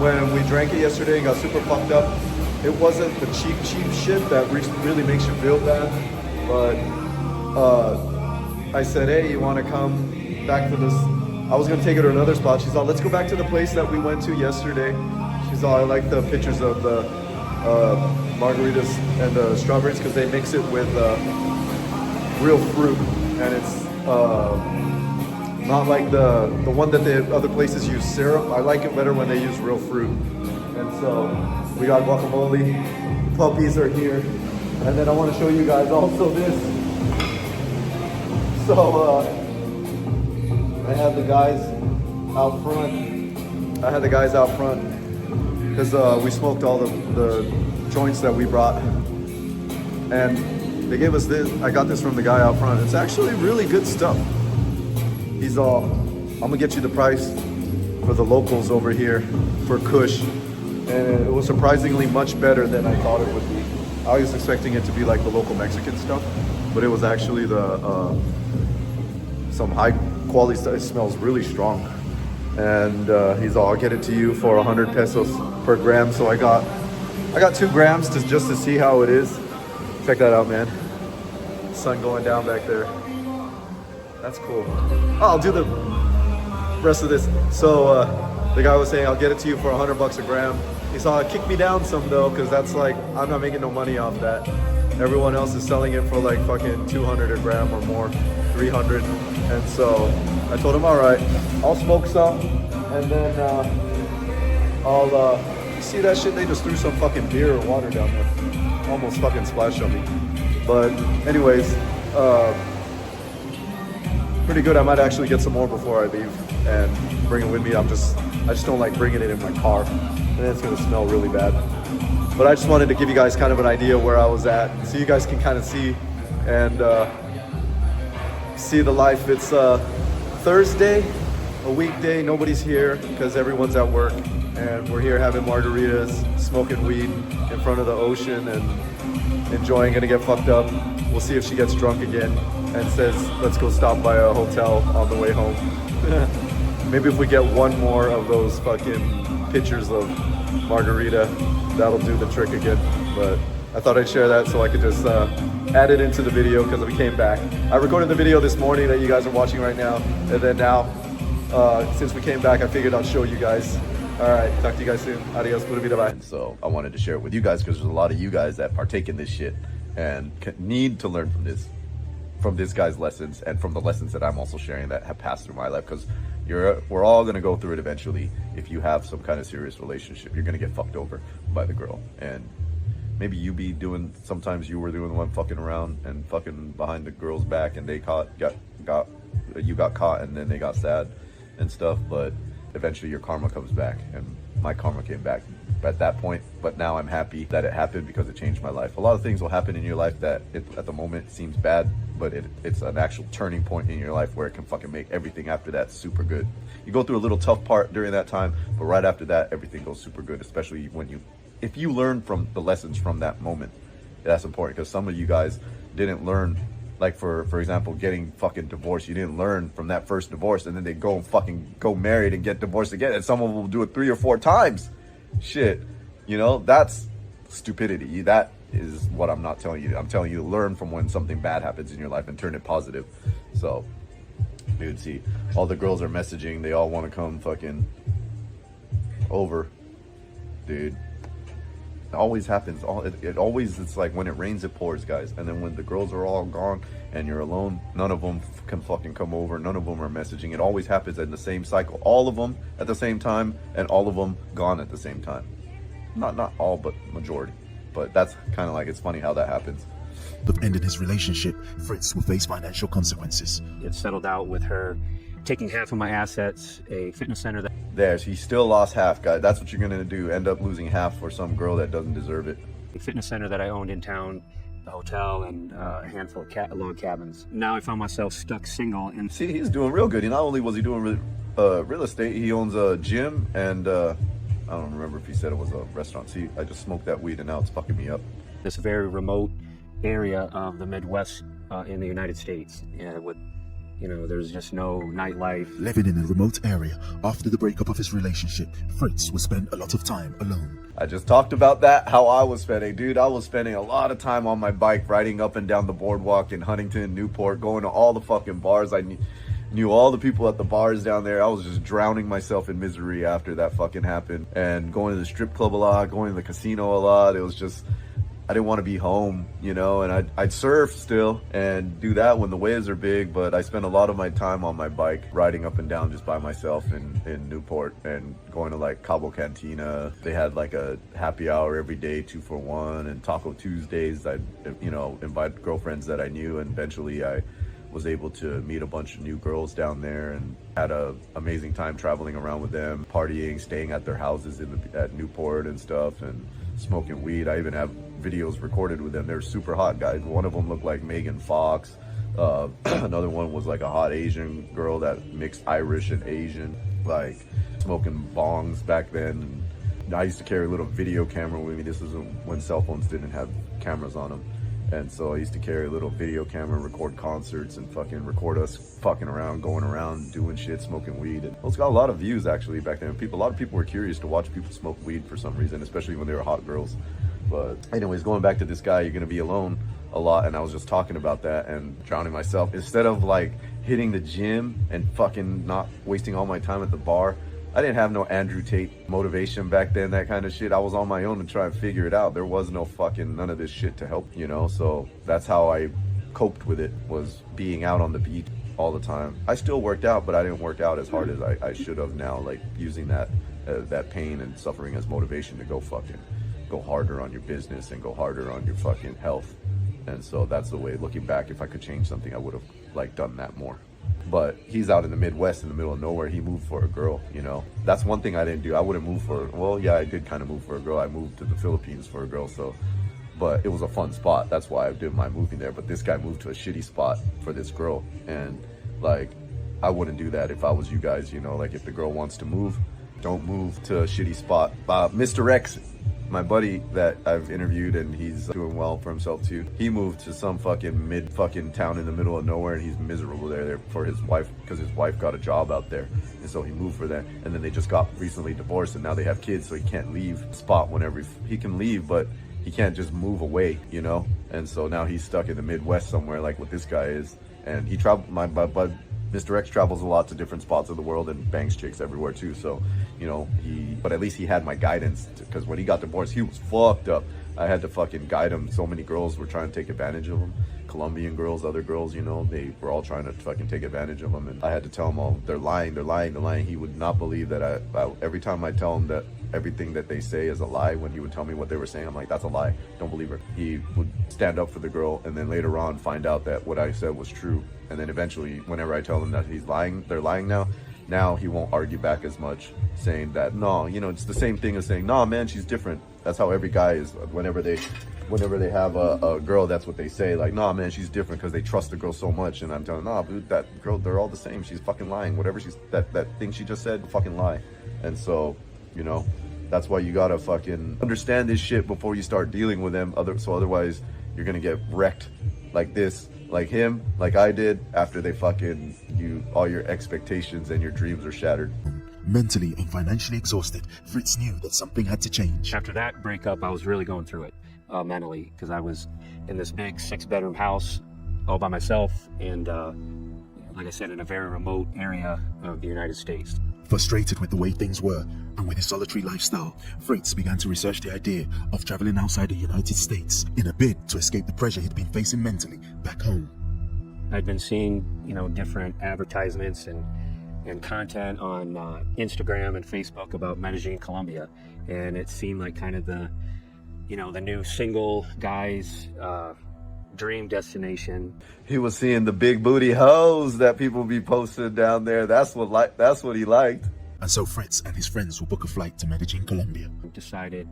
when we drank it yesterday and got super fucked up, it wasn't the cheap shit that really makes you feel bad. But I said, hey, you want to come back to this? I was gonna take her to another spot. She's all, let's go back to the place that we went to yesterday. She's all, I like the pictures of the margaritas and the strawberries because they mix it with real fruit, and it's not like the one that the other places use syrup. I like it better when they use real fruit. And so we got guacamole, puppies are here, and then I want to show you guys also this. So I had the guys out front because we smoked all the joints that we brought, and they gave us this. I got this from the guy out front. It's actually really good stuff. He's all, I'm gonna get you the price for the locals over here for Kush. And it was surprisingly much better than I thought it would be. I was expecting it to be like the local Mexican stuff, but it was actually some high quality stuff. It smells really strong. And he's all, I'll get it to you for 100 pesos per gram. So I got 2 grams just to see how it is. Check that out, man. Sun going down back there. That's cool. Oh, I'll do the rest of this. So the guy was saying, I'll get it to you for 100 bucks a gram. He saw, kick me down some though, because that's like, I'm not making no money off that. Everyone else is selling it for like fucking 200 a gram or more, 300. And so I told him, all right, I'll smoke some. And then I'll, see that shit? They just threw some fucking beer or water down there. Almost fucking splashed on me. But anyways, pretty good. I might actually get some more before I leave and bring it with me. I just don't like bringing it in my car, and then it's gonna smell really bad. But I just wanted to give you guys kind of an idea where I was at, so you guys can kind of see and see the life. It's Thursday, a weekday. Nobody's here because everyone's at work, and we're here having margaritas, smoking weed in front of the ocean, and enjoying. Gonna get fucked up. We'll see if she gets drunk again and says, let's go stop by a hotel on the way home. Maybe if we get one more of those fucking pictures of margarita, that'll do the trick again. But I thought I'd share that so I could just add it into the video because we came back. I recorded the video this morning that you guys are watching right now. And then now, since we came back, I figured I'd show you guys. All right, talk to you guys soon. Adios, pura vida, bye. So I wanted to share it with you guys because there's a lot of you guys that partake in this shit and need to learn from this guy's lessons and from the lessons that I'm also sharing that have passed through my life, because we're all going to go through it eventually. If you have some kind of serious relationship, you're going to get fucked over by the girl. And maybe sometimes you were doing the one fucking around and fucking behind the girl's back, and they you got caught, and then they got sad and stuff. But eventually your karma comes back, and my karma came back at that point. But now I'm happy that it happened because it changed my life. A lot of things will happen in your life that at the moment seems bad, but it's an actual turning point in your life where it can fucking make everything after that super good. You go through a little tough part during that time, but right after that, everything goes super good, especially if you learn from the lessons from that moment. That's important, because some of you guys didn't learn. Like for example, getting fucking divorced. You didn't learn from that first divorce, and then they go married and get divorced again, and someone will do it 3 or 4 times. Shit, that's stupidity. That is what I'm not telling you. I'm telling you to learn from when something bad happens in your life and turn it positive. So, dude, see, all the girls are messaging. They all want to come fucking over, dude. It always happens. It always, it's like when it rains, it pours, guys. And then when the girls are all gone and you're alone, none of them can fucking come over. None of them are messaging. It always happens in the same cycle. All of them at the same time, and all of them gone at the same time. Not all, but majority. But that's kind of like, it's funny how that happens. But ending his relationship, Fritz will face financial consequences. It settled out with her taking half of my assets, a fitness center that There, he still lost half, guys. That's what you're gonna do. End up losing half for some girl that doesn't deserve it. a fitness center that I owned in town, a hotel, and a handful of log cabins. Now I found myself stuck single. And See, he's doing real good. Not only was he doing real estate, he owns a gym and I don't remember if he said it was a restaurant. See, I just smoked that weed and now it's fucking me up. this very remote area of the Midwest in the United States, with there's just no nightlife. Living in a remote area after the breakup of his relationship, Fritz will spend a lot of time alone. I just talked about that, how I was spending. Dude, I was spending a lot of time on my bike, riding up and down the boardwalk in Huntington, Newport, going to all the fucking bars. I knew all the people at the bars down there. I was just drowning myself in misery after that fucking happened. And going to the strip club a lot, going to the casino a lot. It was just, I didn't want to be home, and I'd surf still and do that when the waves are big, but I spent a lot of my time on my bike riding up and down just by myself in Newport and going to like Cabo Cantina. They had like a happy hour every day, 2 for 1, and Taco Tuesdays. I'd, invite girlfriends that I knew, and eventually I was able to meet a bunch of new girls down there and had a amazing time traveling around with them, partying, staying at their houses at Newport and stuff, and smoking weed. I even have videos recorded with them. They're super hot guys. One of them looked like Megan Fox. Another one was like a hot Asian girl that mixed Irish and Asian, like smoking bongs back then. And I used to carry a little video camera with me. This was when cell phones didn't have cameras on them. And so I used to carry a little video camera, record concerts, and fucking record us fucking around, going around, doing shit, smoking weed. And it's got a lot of views actually back then. A lot of people were curious to watch people smoke weed for some reason, especially when they were hot girls. But anyways, going back to this guy, you're gonna be alone a lot, and I was just talking about that and drowning myself. Instead of like hitting the gym and fucking not wasting all my time at the bar, I didn't have no Andrew Tate motivation back then, that kind of shit. I was on my own to try and figure it out. There was no fucking none of this shit to help, so that's how I coped with it, was being out on the beach all the time. I still worked out, but I didn't work out as hard as I should have now, like using that pain and suffering as motivation to go harder on your business and go harder on your fucking health. And so that's the way, looking back, if I could change something, I would have like done that more. But he's out in the Midwest in the middle of nowhere. He moved for a girl, That's one thing I didn't do. I wouldn't move I did kind of move for a girl. I moved to the Philippines for a girl, but it was a fun spot. That's why I didn't mind moving there. But this guy moved to a shitty spot for this girl. And like, I wouldn't do that if I was you guys, like if the girl wants to move, don't move to a shitty spot. Mr. X, my buddy that I've interviewed, and he's doing well for himself too. He moved to some fucking mid fucking town in the middle of nowhere, and he's miserable there for his wife, because his wife got a job out there, and so he moved for that. And then they just got recently divorced, and now they have kids, so he can't leave the spot whenever he can leave, but he can't just move away, And so now he's stuck in the Midwest somewhere, like what this guy is. And he traveled. My bud Mr. X travels a lot to different spots of the world and bangs chicks everywhere too. So, but at least he had my guidance, because when he got divorced, he was fucked up. I had to fucking guide him. So many girls were trying to take advantage of him. Colombian girls, other girls, they were all trying to fucking take advantage of him. And I had to tell him, oh, they're lying. He would not believe that every time I tell him that everything that they say is a lie, when he would tell me what they were saying, I'm like, that's a lie. Don't believe her. He would stand up for the girl, and then later on find out that what I said was true. And then eventually, whenever I tell him that he's lying, they're lying now he won't argue back as much, saying that, no, it's the same thing as saying, nah, man, she's different. That's how every guy is. Whenever they have a girl, that's what they say, like, nah, man, she's different, because they trust the girl so much. And I'm telling them, nah, dude, that girl, they're all the same. She's fucking lying. Whatever that thing she just said, fucking lie. And so, that's why you gotta fucking understand this shit before you start dealing with them. So otherwise, you're gonna get wrecked like this, like him, like I did, after they all your expectations and your dreams are shattered. Mentally and financially exhausted, Fritz knew that something had to change. After that breakup, I was really going through it mentally, because I was in this big 6-bedroom house all by myself, and like I said, in a very remote area of the United States. Frustrated with the way things were and with his solitary lifestyle, Fritz began to research the idea of traveling outside the United States in a bid to escape the pressure he'd been facing mentally back home. I'd been seeing, different advertisements and content on Instagram and Facebook about Medellín, Colombia, and it seemed like kind of the new single guy's dream destination. He was seeing the big booty hoes that people be posting down there. That's what he liked. And so Fritz and his friends will book a flight to Medellín, Colombia. Decided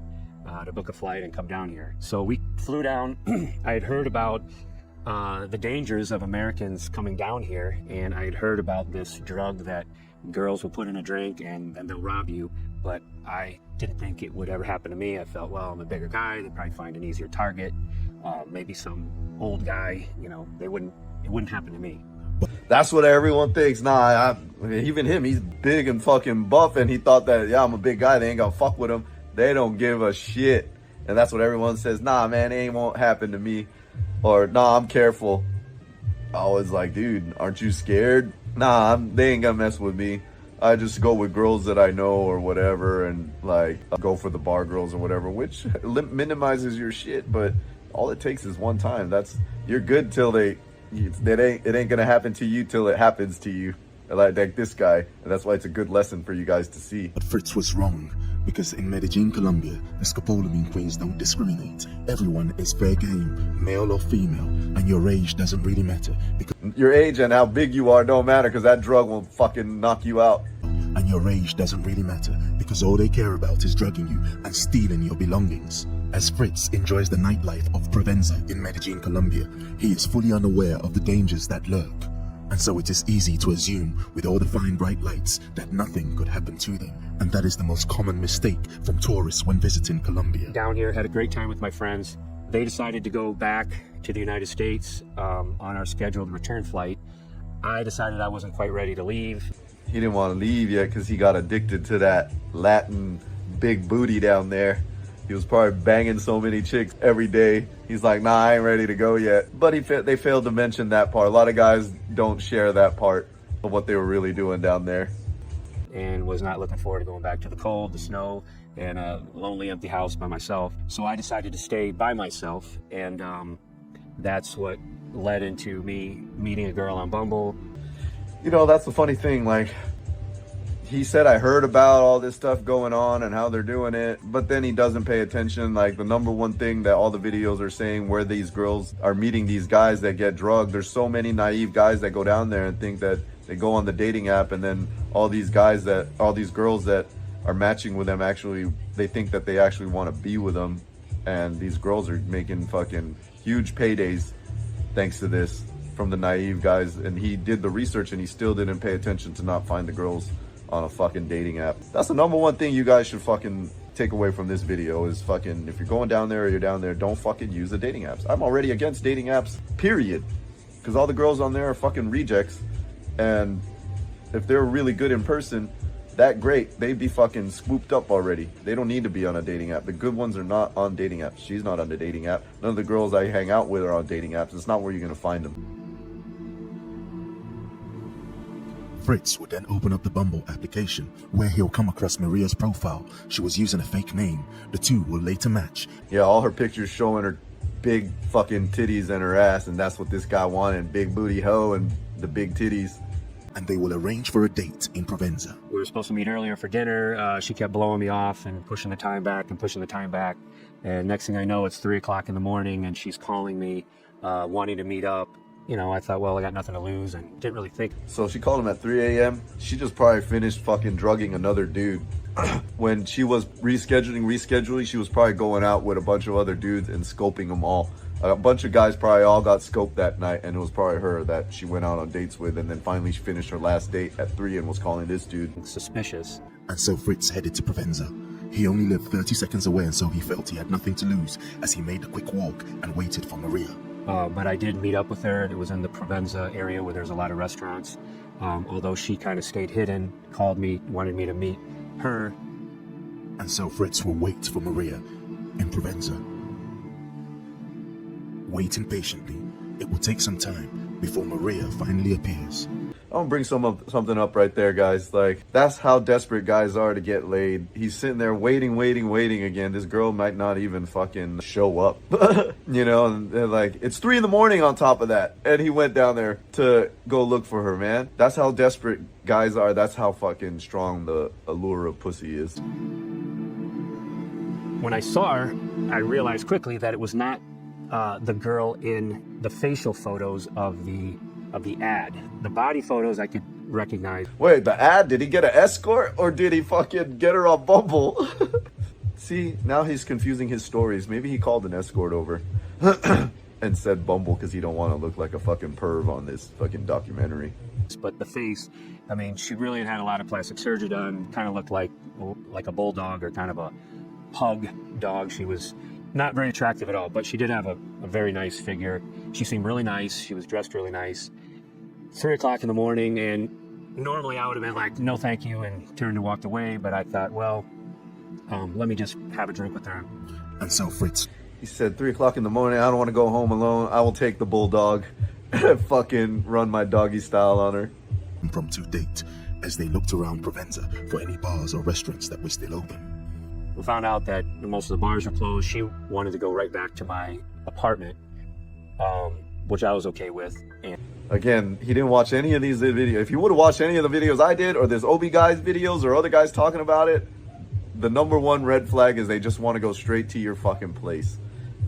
to book a flight and come down here. So we flew down. I had heard about the dangers of Americans coming down here, and I had heard about this drug that girls will put in a drink and then they'll rob you, but I didn't think it would ever happen to me. I felt, well, I'm a bigger guy, they'd probably find an easier target, maybe some old guy, it wouldn't happen to me. That's what everyone thinks. Nah, even him, he's big and fucking buff, and he thought that, yeah, I'm a big guy, they ain't gonna fuck with him. They don't give a shit. And that's what everyone says. Nah, man, it ain't won't happen to me. Or, nah, I'm careful. I was like, dude, aren't you scared? Nah, they ain't gonna mess with me. I just go with girls that I know or whatever, and like go for the bar girls or whatever, which minimizes your shit. But all it takes is one time. You're good till it ain't gonna happen to you till it happens to you. Like this guy, and that's why it's a good lesson for you guys to see. But Fritz was wrong, because in Medellín, Colombia, the Scopolamine queens don't discriminate. Everyone is fair game, male or female, and your age doesn't really matter. Because your age and how big you are don't matter, because that drug will fucking knock you out. And your age doesn't really matter, because all they care about is drugging you and stealing your belongings. As Fritz enjoys the nightlife of Provenza in Medellín, Colombia, he is fully unaware of the dangers that lurk. And so it is easy to assume, with all the fine bright lights, that nothing could happen to them. And that is the most common mistake from tourists when visiting Colombia. Down here, had a great time with my friends. They decided to go back to the United States on our scheduled return flight. I decided I wasn't quite ready to leave. He didn't want to leave yet because he got addicted to that Latin big booty down there. He was probably banging so many chicks every day. He's like, nah, I ain't ready to go yet. But they failed to mention that part. A lot of guys don't share that part of what they were really doing down there. And was not looking forward to going back to the cold, the snow, and a lonely, empty house by myself. So I decided to stay by myself, and that's what led into me meeting a girl on Bumble. That's the funny thing, like, he said, I heard about all this stuff going on and how they're doing it, but then he doesn't pay attention. Like, the number one thing that all the videos are saying, where these girls are meeting these guys that get drugged. There's so many naive guys that go down there and think that they go on the dating app, and then all these girls that are matching with them, actually, they think that they actually want to be with them. And these girls are making fucking huge paydays thanks to this from the naive guys. And he did the research and he still didn't pay attention to not find the girls on a fucking dating app. That's the number one thing you guys should fucking take away from this video is fucking, if you're going down there or you're down there, don't fucking use the dating apps. I'm already against dating apps, period. Because all the girls on there are fucking rejects. And if they're really good in person, that great, they'd be fucking swooped up already. They don't need to be on a dating app. The good ones are not on dating apps. She's not on the dating app. None of the girls I hang out with are on dating apps. It's not where you're gonna find them. Fritz would then open up the Bumble application, where he'll come across Maria's profile. She was using a fake name. The two will later match. Yeah, all her pictures showing her big fucking titties and her ass, and that's what this guy wanted, big booty hoe and the big titties. And they will arrange for a date in Provenza. We were supposed to meet earlier for dinner. She kept blowing me off and pushing the time back and pushing the time back. And next thing I know, it's 3 o'clock in the morning and she's calling me, wanting to meet up. I thought, well, I got nothing to lose, and didn't really think. So she called him at 3 a.m. She just probably finished fucking drugging another dude. When she was rescheduling, she was probably going out with a bunch of other dudes and scoping them all. A bunch of guys probably all got scoped that night, and it was probably her that she went out on dates with, and then finally she finished her last date at 3 and was calling this dude Suspicious. And so Fritz headed to Provenza. He only lived 30 seconds away, and so he felt he had nothing to lose as he made a quick walk and waited for Maria. But I did meet up with her. It was in the Provenza area where there's a lot of restaurants. Although she kind of stayed hidden, called me, wanted me to meet her. And so Fritz will wait for Maria in Provenza. Waiting patiently, it will take some time before Maria finally appears. I'm gonna bring something up right there, guys. Like, that's how desperate guys are to get laid. He's sitting there waiting again. This girl might not even fucking show up. You know, and like, it's 3 a.m. on top of that. And he went down there to go look for her, man. That's how desperate guys are. That's how fucking strong the allure of pussy is. When I saw her, I realized quickly that it was not the girl in the facial photos of the ad. The body photos I could recognize. Wait, the ad? Did he get an escort or did he fucking get her on Bumble? See, now he's confusing his stories. Maybe he called an escort over and said Bumble because he don't want to look like a fucking perv on this fucking documentary. But the face, I mean, she really had a lot of plastic surgery done. Kind of looked like a bulldog or kind of a pug dog. She was not very attractive at all, but she did have a very nice figure. She seemed really nice. She was dressed really nice. 3 o'clock in the morning, and normally I would have been like, no thank you, and turned and walked away, but I thought, well, let me just have a drink with her. And so Fritz, He said 3 o'clock in the morning, I don't want to go home alone. I will take the bulldog fucking run my doggy style on her. impromptu date as they looked around Provenza for any bars or restaurants that were still open. We found out that most of the bars were closed. She wanted to go right back to my apartment, which I was okay with. And Again, he didn't watch any of these videos. If he would have watched any of the videos I did, or there's Obi guys videos or other guys talking about it, the #1 red flag is they just want to go straight to your fucking place.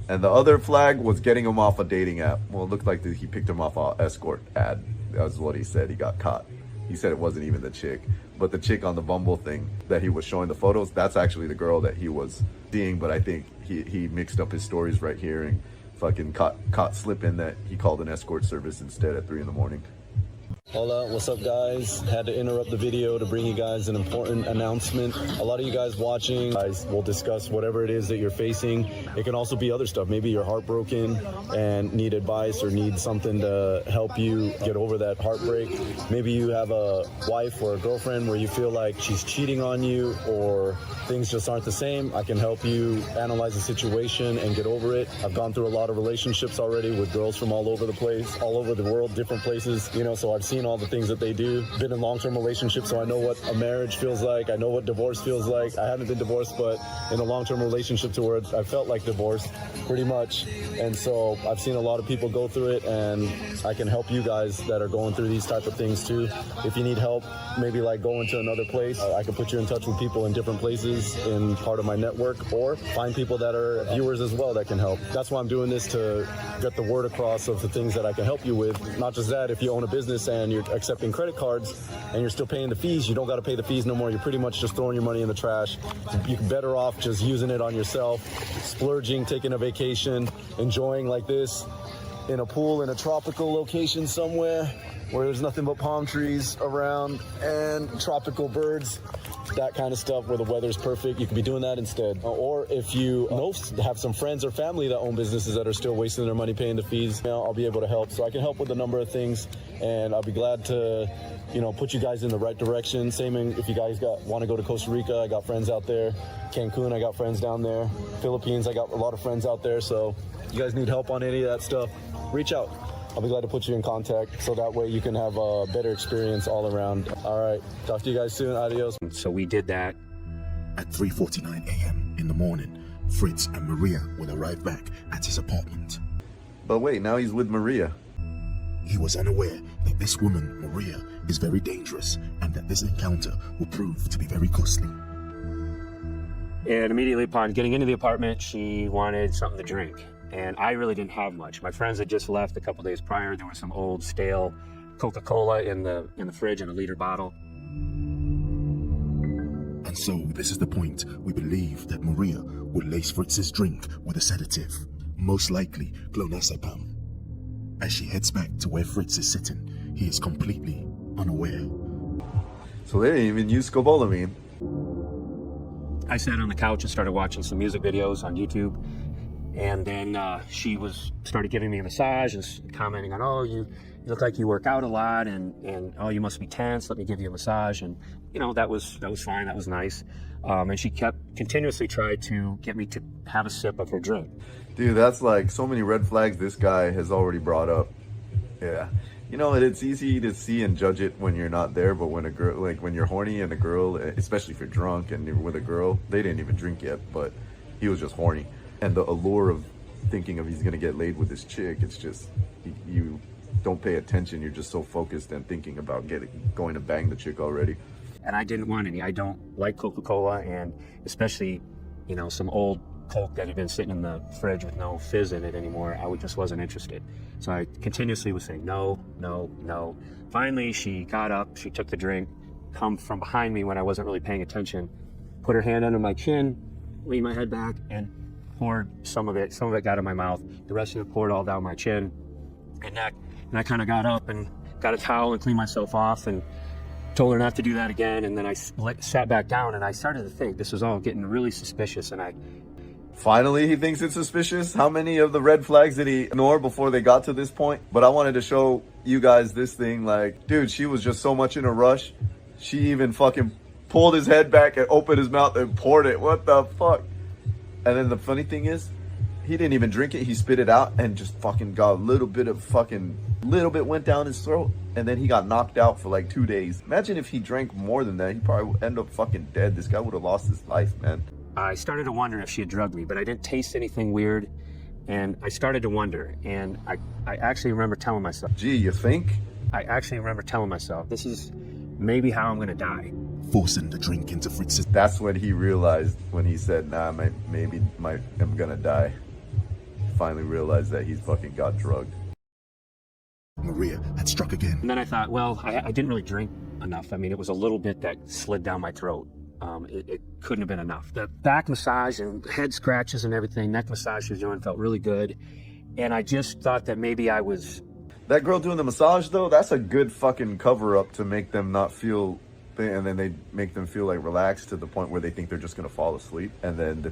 And the other flag was getting him off a dating app. Well, it looked like he picked him off an escort ad. That's what he said. He got caught. He said it wasn't even the chick. But the chick on the Bumble thing that he was showing the photos, that's actually the girl that he was seeing. But I think he mixed up his stories right here and fucking caught slipping that he called an escort service instead at 3 in the morning. Hola, what's up guys? Had to interrupt the video to bring you guys an important announcement. A lot of you guys watching, guys will discuss whatever it is that you're facing. It can also be other stuff. Maybe you're heartbroken and need advice or need something to help you get over that heartbreak. Maybe you have a wife or a girlfriend where you feel like she's cheating on you or things just aren't the same. I can help you analyze the situation and get over it. I've gone through a lot of relationships already with girls from all over the place, all over the world, different places, you know, so I've seen all the things that they do. Been in long-term relationships, so I know what a marriage feels like. I know what divorce feels like. I haven't been divorced, but in a long-term relationship to where I felt like divorce, pretty much. And so I've seen a lot of people go through it, and I can help you guys that are going through these type of things too. If you need help, maybe like going to another place, I can put you in touch with people in different places in part of my network, or find people that are viewers as well that can help. That's why I'm doing this, to get the word across of the things that I can help you with. Not just that, if you own a business and you're accepting credit cards and you're still paying the fees, you don't got to pay the fees no more. You're pretty much just throwing your money in the trash. You're better off just using it on yourself, splurging, taking a vacation, enjoying like this in a pool in a tropical location somewhere where there's nothing but palm trees around and tropical birds, that kind of stuff, where the weather's perfect. You could be doing that instead. Or if you have some friends or family that own businesses that are still wasting their money paying the fees, you know, I'll be able to help. So I can help with a number of things, and I'll be glad to, you know, put you guys in the right direction. Same if you guys want to go to Costa Rica, I got friends out there. Cancun, I got friends down there. Philippines, I got a lot of friends out there. So you guys need help on any of that stuff, reach out. I'll be glad to put you in contact, so that way you can have a better experience all around. All right, talk to you guys soon. Adios. so we did that. At 3:49 a.m. in the morning, Fritz and Maria will arrive back at his apartment. But wait, now he's with Maria. He was unaware that this woman, Maria, is very dangerous and that this encounter will prove to be very costly. And immediately upon getting into the apartment, she wanted something to drink. And I really didn't have much. My friends had just left a couple days prior. There was some old stale Coca-Cola in the fridge in a liter bottle. And so this is the point we believe that Maria would lace Fritz's drink with a sedative, most likely clonazepam. As she heads back to where Fritz is sitting, he is completely unaware. So they didn't even use Scopolamine. I sat on the couch and started watching some music videos on YouTube. And then she started giving me a massage and commenting on, oh, you look like you work out a lot, and oh, you must be tense. Let me give you a massage. And you know, that was fine. That was nice. And she continuously tried to get me to have a sip of her drink. Dude, that's like so many red flags this guy has already brought up. Yeah. You know, it's easy to see and judge it when you're not there, but when a girl, like when you're horny and a girl, especially if you're drunk and you're with a girl, they didn't even drink yet, but he was just horny. And the allure of thinking of he's gonna get laid with this chick, it's just, you don't pay attention. You're just so focused and thinking about going to bang the chick already. And I didn't want any. I don't like Coca-Cola, and especially, you know, some old Coke that had been sitting in the fridge with no fizz in it anymore. I just wasn't interested. So I continuously was saying no, no, no. Finally, she got up, she took the drink, come from behind me when I wasn't really paying attention, put her hand under my chin, leaned my head back, and poured some of it. Some of it got in my mouth. The rest of it poured all down my chin and neck. And I kind of got up and got a towel and cleaned myself off and told her not to do that again. And then I sat back down, and I started to think this was all getting really suspicious. And Finally, he thinks it's suspicious. How many of the red flags did he ignore before they got to this point? But I wanted to show you guys this thing. Like, dude, she was just so much in a rush. She even fucking pulled his head back and opened his mouth and poured it. What the fuck? And then the funny thing is, he didn't even drink it. He spit it out and just fucking got a little bit went down his throat. And then he got knocked out for like 2 days. Imagine if he drank more than that. He probably would end up fucking dead. This guy would have lost his life, man. I started to wonder if she had drugged me, but I didn't taste anything weird. And I started to wonder, and I actually remember telling myself, gee, you think? I actually remember telling myself, this is maybe how I'm gonna die. Forcing the drink into Fritz's. That's when he realized, when he said, nah, I'm gonna die. He finally realized that he's fucking got drugged. Maria had struck again. And then I thought, well, I didn't really drink enough. I mean, it was a little bit that slid down my throat. It couldn't have been enough. The back massage and head scratches and everything, neck massage she was doing felt really good. And I just thought that maybe I was... That girl doing the massage, though, that's a good fucking cover-up to make them not feel... And then they make them feel like relaxed to the point where they think they're just gonna fall asleep. And then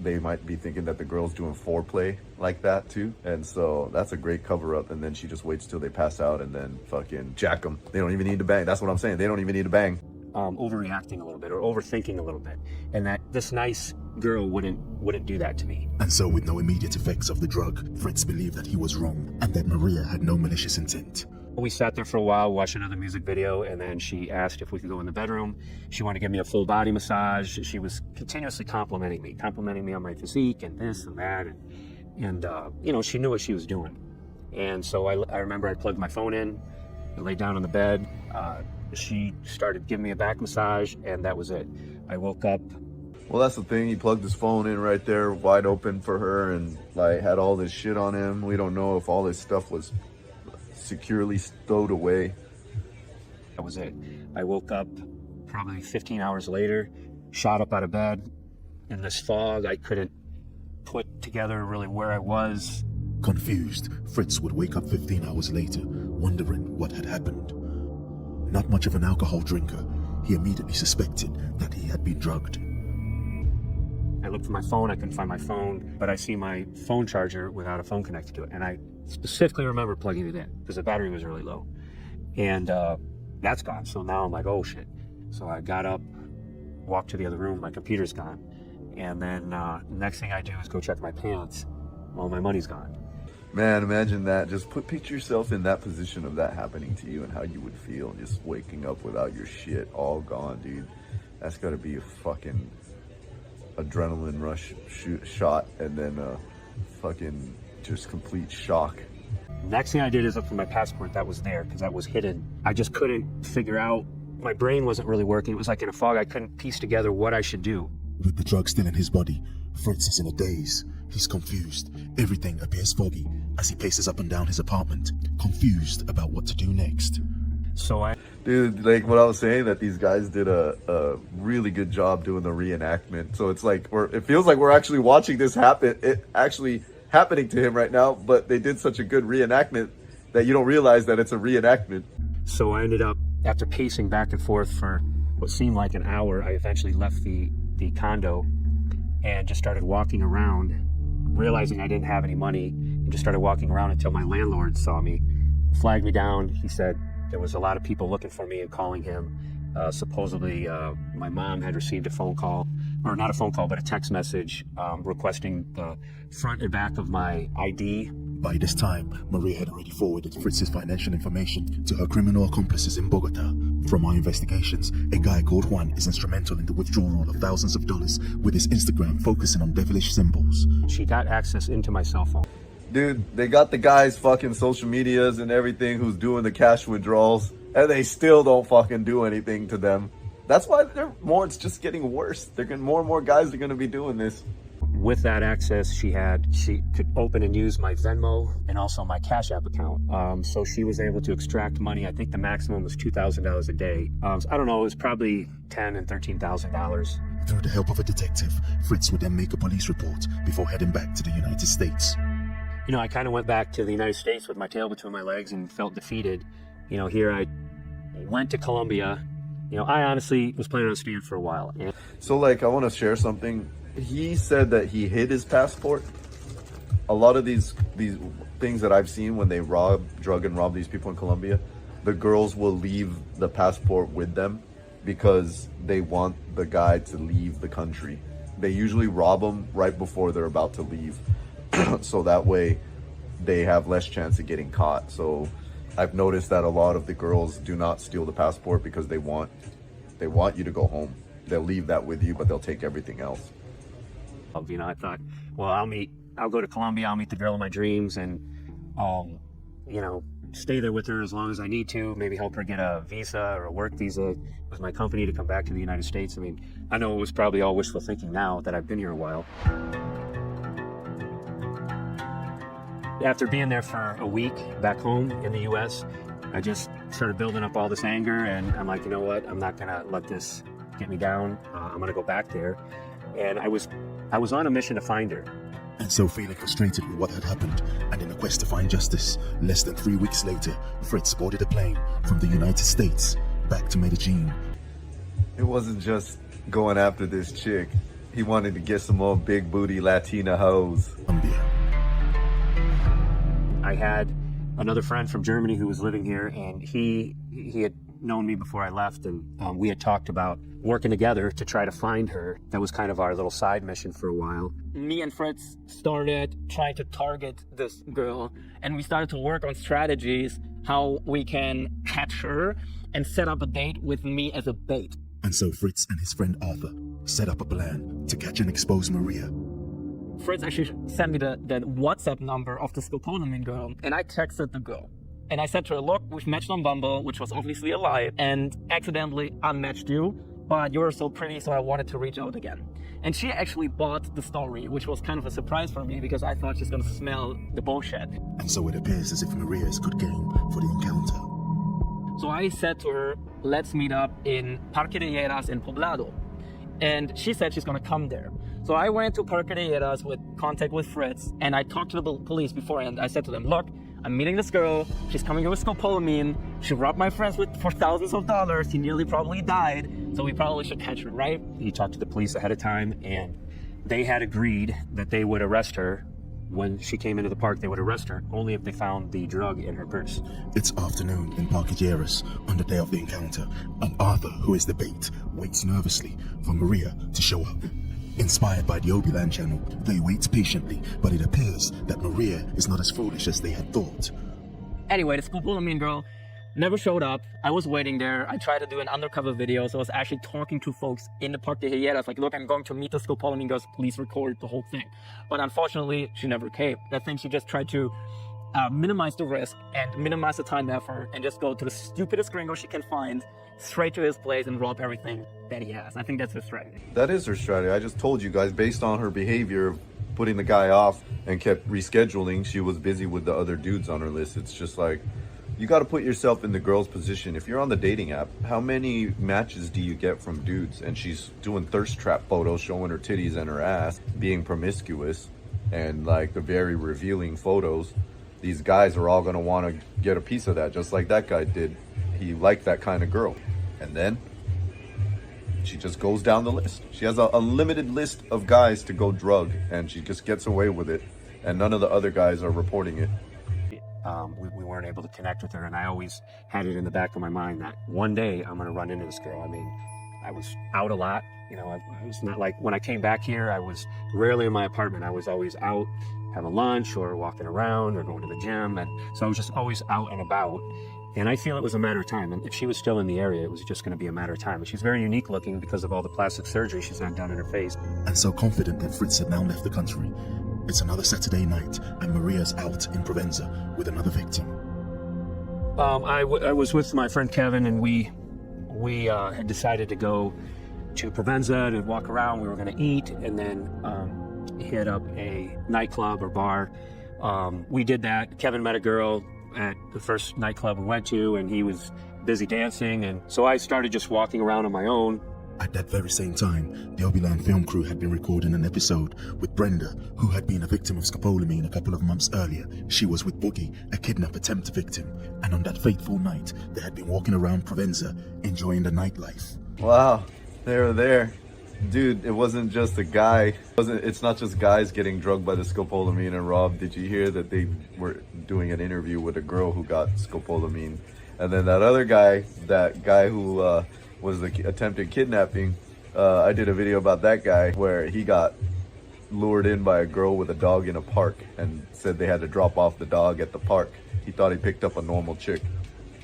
they might be thinking that the girl's doing foreplay like that too. And so that's a great cover-up. And then she just waits till they pass out and then fucking jack them. They don't even need to bang. That's what I'm saying. They don't even need to bang. Overreacting a little bit or overthinking a little bit, and that this nice girl wouldn't do that to me. And so, with no immediate effects of the drug, Fritz believed that he was wrong and that Maria had no malicious intent. We sat there for a while, watched another music video, and then she asked if we could go in the bedroom. She wanted to give me a full body massage. She was continuously complimenting me on my physique and this and that, and you know, she knew what she was doing. And so I remember I plugged my phone in, I laid down on the bed. She started giving me a back massage, and that was it. I woke up. Well, that's the thing. He plugged his phone in right there, wide open for her, and like had all this shit on him. We don't know if all this stuff was securely stowed away. That was it. I woke up probably 15 hours later, shot up out of bed in this fog. I couldn't put together really where I was. Confused, Fritz would wake up 15 hours later, wondering what had happened. Not much of an alcohol drinker, he immediately suspected that he had been drugged. I looked for my phone, I couldn't find my phone, but I see my phone charger without a phone connected to it. And I specifically remember plugging it in because the battery was really low. And that's gone. So now I'm like, oh shit. So I got up, walked to the other room, my computer's gone. And then the next thing I do is go check my pants. All my money's gone. Man, imagine that. Just picture yourself in that position of that happening to you and how you would feel just waking up without your shit all gone, dude. That's gotta be a fucking adrenaline rush shot and then fucking just complete shock. Next thing I did is look for my passport that was there because that was hidden. I just couldn't figure out, my brain wasn't really working. It was like in a fog. I couldn't piece together what I should do. With the drug still in his body, Fritz is in a daze. He's confused. Everything appears foggy as he paces up and down his apartment, confused about what to do next. So Dude, like what I was saying, that these guys did a really good job doing the reenactment. So it's like, it feels like we're actually watching this happen. It actually happening to him right now, but they did such a good reenactment that you don't realize that it's a reenactment. So I ended up, after pacing back and forth for what seemed like an hour, I eventually left the condo and just started walking around, realizing I didn't have any money, and just started walking around until my landlord saw me, flagged me down. He said there was a lot of people looking for me and calling him. Supposedly my mom had received a phone call, or not a phone call, but a text message requesting the front and back of my ID. By this time, Maria had already forwarded Fritz's financial information to her criminal accomplices in Bogota. From our investigations, a guy called Juan is instrumental in the withdrawal of thousands of dollars, with his Instagram focusing on devilish symbols. She got access into my cell phone. Dude, they got the guys fucking social medias and everything who's doing the cash withdrawals, and they still don't fucking do anything to them. That's why it's just getting worse. They're getting more and more guys are gonna be doing this. With that access, she could open and use my Venmo and also my Cash App account. So she was able to extract money. I think the maximum was $2,000 a day. I don't know, it was probably $10,000 and $13,000. Through the help of a detective, Fritz would then make a police report before heading back to the United States. You know, I kind of went back to the United States with my tail between my legs and felt defeated. You know, here I went to Colombia. You know, I honestly was planning on staying for a while. So, like, I want to share something. He said that he hid his passport. A lot of these things that I've seen when they drug and rob these people in Colombia, the girls will leave the passport with them because they want the guy to leave the country. They usually rob them right before they're about to leave. So that way they have less chance of getting caught. So I've noticed that a lot of the girls do not steal the passport because they want you to go home. They'll leave that with you, but they'll take everything else. You know, I thought, well, I'll go to Colombia, I'll meet the girl of my dreams, and you know, stay there with her as long as I need to, maybe help her get a visa or a work visa with my company to come back to the United States. I mean, I know it was probably all wishful thinking now that I've been here a while. After being there for a week back home in the US, I just started building up all this anger, and I'm like, you know what, I'm not gonna let this get me down. I'm gonna go back there. And I was on a mission to find her. And so, feeling frustrated with what had happened and in a quest to find justice, less than 3 weeks later, Fritz boarded a plane from the United States back to Medellín. It wasn't just going after this chick. He wanted to get some more big booty Latina hoes. Colombia. I had another friend from Germany who was living here, and he had known me before I left, and we had talked about working together to try to find her. That was kind of our little side mission for a while. Me and Fritz started trying to target this girl, and we started to work on strategies how we can catch her and set up a date with me as a bait. And so Fritz and his friend Arthur set up a plan to catch and expose Maria. Fritz actually sent me the WhatsApp number of the Scopolamine girl, and I texted the girl. And I said to her, look, we've matched on Bumble, which was obviously a lie, and accidentally unmatched you, but you're so pretty, so I wanted to reach out again. And she actually bought the story, which was kind of a surprise for me because I thought she's gonna smell the bullshit. And so it appears as if Maria is good game for the encounter. So I said to her, let's meet up in Parque de Hieras in Poblado. And she said she's gonna come there. So I went to Parque de Hieras with contact with Fritz, and I talked to the police beforehand. I said to them, look, I'm meeting this girl, she's coming here with Scopolamine, she robbed my friends for thousands of dollars, he nearly probably died, so we probably should catch her, right? He talked to the police ahead of time, and they had agreed that they would arrest her. When she came into the park, they would arrest her only if they found the drug in her purse. It's afternoon in Parque Hieras on the day of the encounter, and Arthur, who is the bait, waits nervously for Maria to show up. Inspired by the Obiland channel, they wait patiently, but it appears that Maria is not as foolish as they had thought. Anyway, the Scopolamine girl never showed up. I was waiting there. I tried to do an undercover video, so I was actually talking to folks in the Parque de Hieras, like, look, I'm going to meet the Scopolamine girls, please record the whole thing. But unfortunately, she never came. I think she just tried to minimize the risk and minimize the time effort and just go to the stupidest gringo she can find, straight to his place and rob everything that he has. I think that's her strategy. That is her strategy. I just told you guys, based on her behavior of putting the guy off and kept rescheduling, she was busy with the other dudes on her list. It's just like, you got to put yourself in the girl's position. If you're on the dating app, how many matches do you get from dudes? And she's doing thirst trap photos, showing her titties and her ass, being promiscuous, and like the very revealing photos. These guys are all going to want to get a piece of that, just like that guy did. He liked that kind of girl. And then she just goes down the list. She has an unlimited list of guys to go drug, and she just gets away with it. And none of the other guys are reporting it. We weren't able to connect with her, and I always had it in the back of my mind that one day I'm going to run into this girl. I mean, I was out a lot. You know, I was not like, when I came back here, I was rarely in my apartment. I was always out. having lunch or walking around or going to the gym. And so I was just always out and about. And I feel it was a matter of time. And if she was still in the area, it was just going to be a matter of time. And she's very unique looking because of all the plastic surgery she's had done in her face. And so confident that Fritz had now left the country, it's another Saturday night and Maria's out in Provenza with another victim. I was with my friend Kevin, and we had decided to go to Provenza to walk around. We were going to eat and then hit up a nightclub or bar. We did that. Kevin met a girl at the first nightclub we went to, and he was busy dancing, and so I started just walking around on my own. At that very same time, the Obiland film crew had been recording an episode with Brenda, who had been a victim of scopolamine a couple of months earlier. She was with Boogie, a kidnap attempt victim, and on that fateful night, they had been walking around Provenza, enjoying the nightlife. Wow, they were there. Dude, it wasn't just a guy. It's not just guys getting drugged by the scopolamine and robbed. Did you hear that they were doing an interview with a girl who got scopolamine? And then that other guy, who was the attempted kidnapping, I did a video about that guy where he got lured in by a girl with a dog in a park and said they had to drop off the dog at the park. He thought he picked up a normal chick,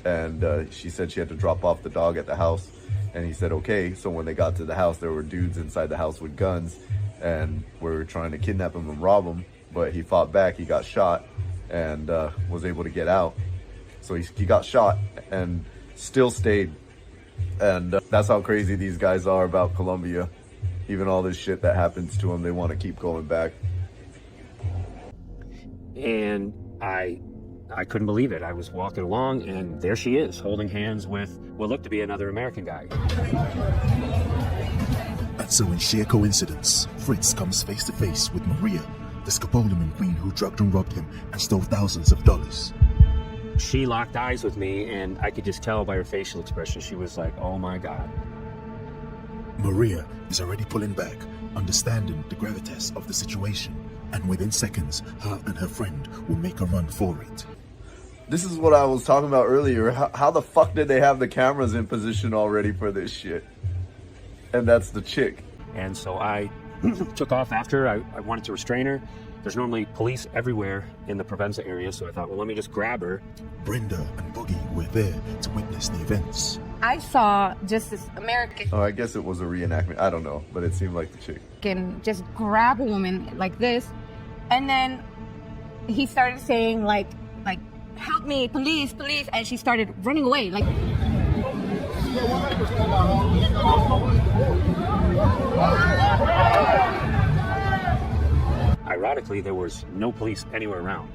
and she said she had to drop off the dog at the house. And he said, okay. So when they got to the house, there were dudes inside the house with guns and were trying to kidnap him and rob him. But he fought back. He got shot and was able to get out. So he got shot and still stayed. And that's how crazy these guys are about Colombia. Even all this shit that happens to them, they want to keep going back. And I couldn't believe it. I was walking along, and there she is, holding hands with what looked to be another American guy. And so in sheer coincidence, Fritz comes face to face with Maria, the scopolamine queen who drugged and robbed him and stole thousands of dollars. She locked eyes with me, and I could just tell by her facial expression, she was like, oh my God. Maria is already pulling back, understanding the gravitas of the situation, and within seconds, her and her friend will make a run for it. This is what I was talking about earlier. How the fuck did they have the cameras in position already for this shit? And that's the chick. And so I took off after. I wanted to restrain her. There's normally police everywhere in the Provenza area, so I thought, well, let me just grab her. Brenda and Boogie were there to witness the events. I saw just this American Oh, I guess it was a reenactment. I don't know, but it seemed like the chick. can just grab a woman like this, and then he started saying like help me, police, police, and she started running away like. Ironically, there was no police anywhere around.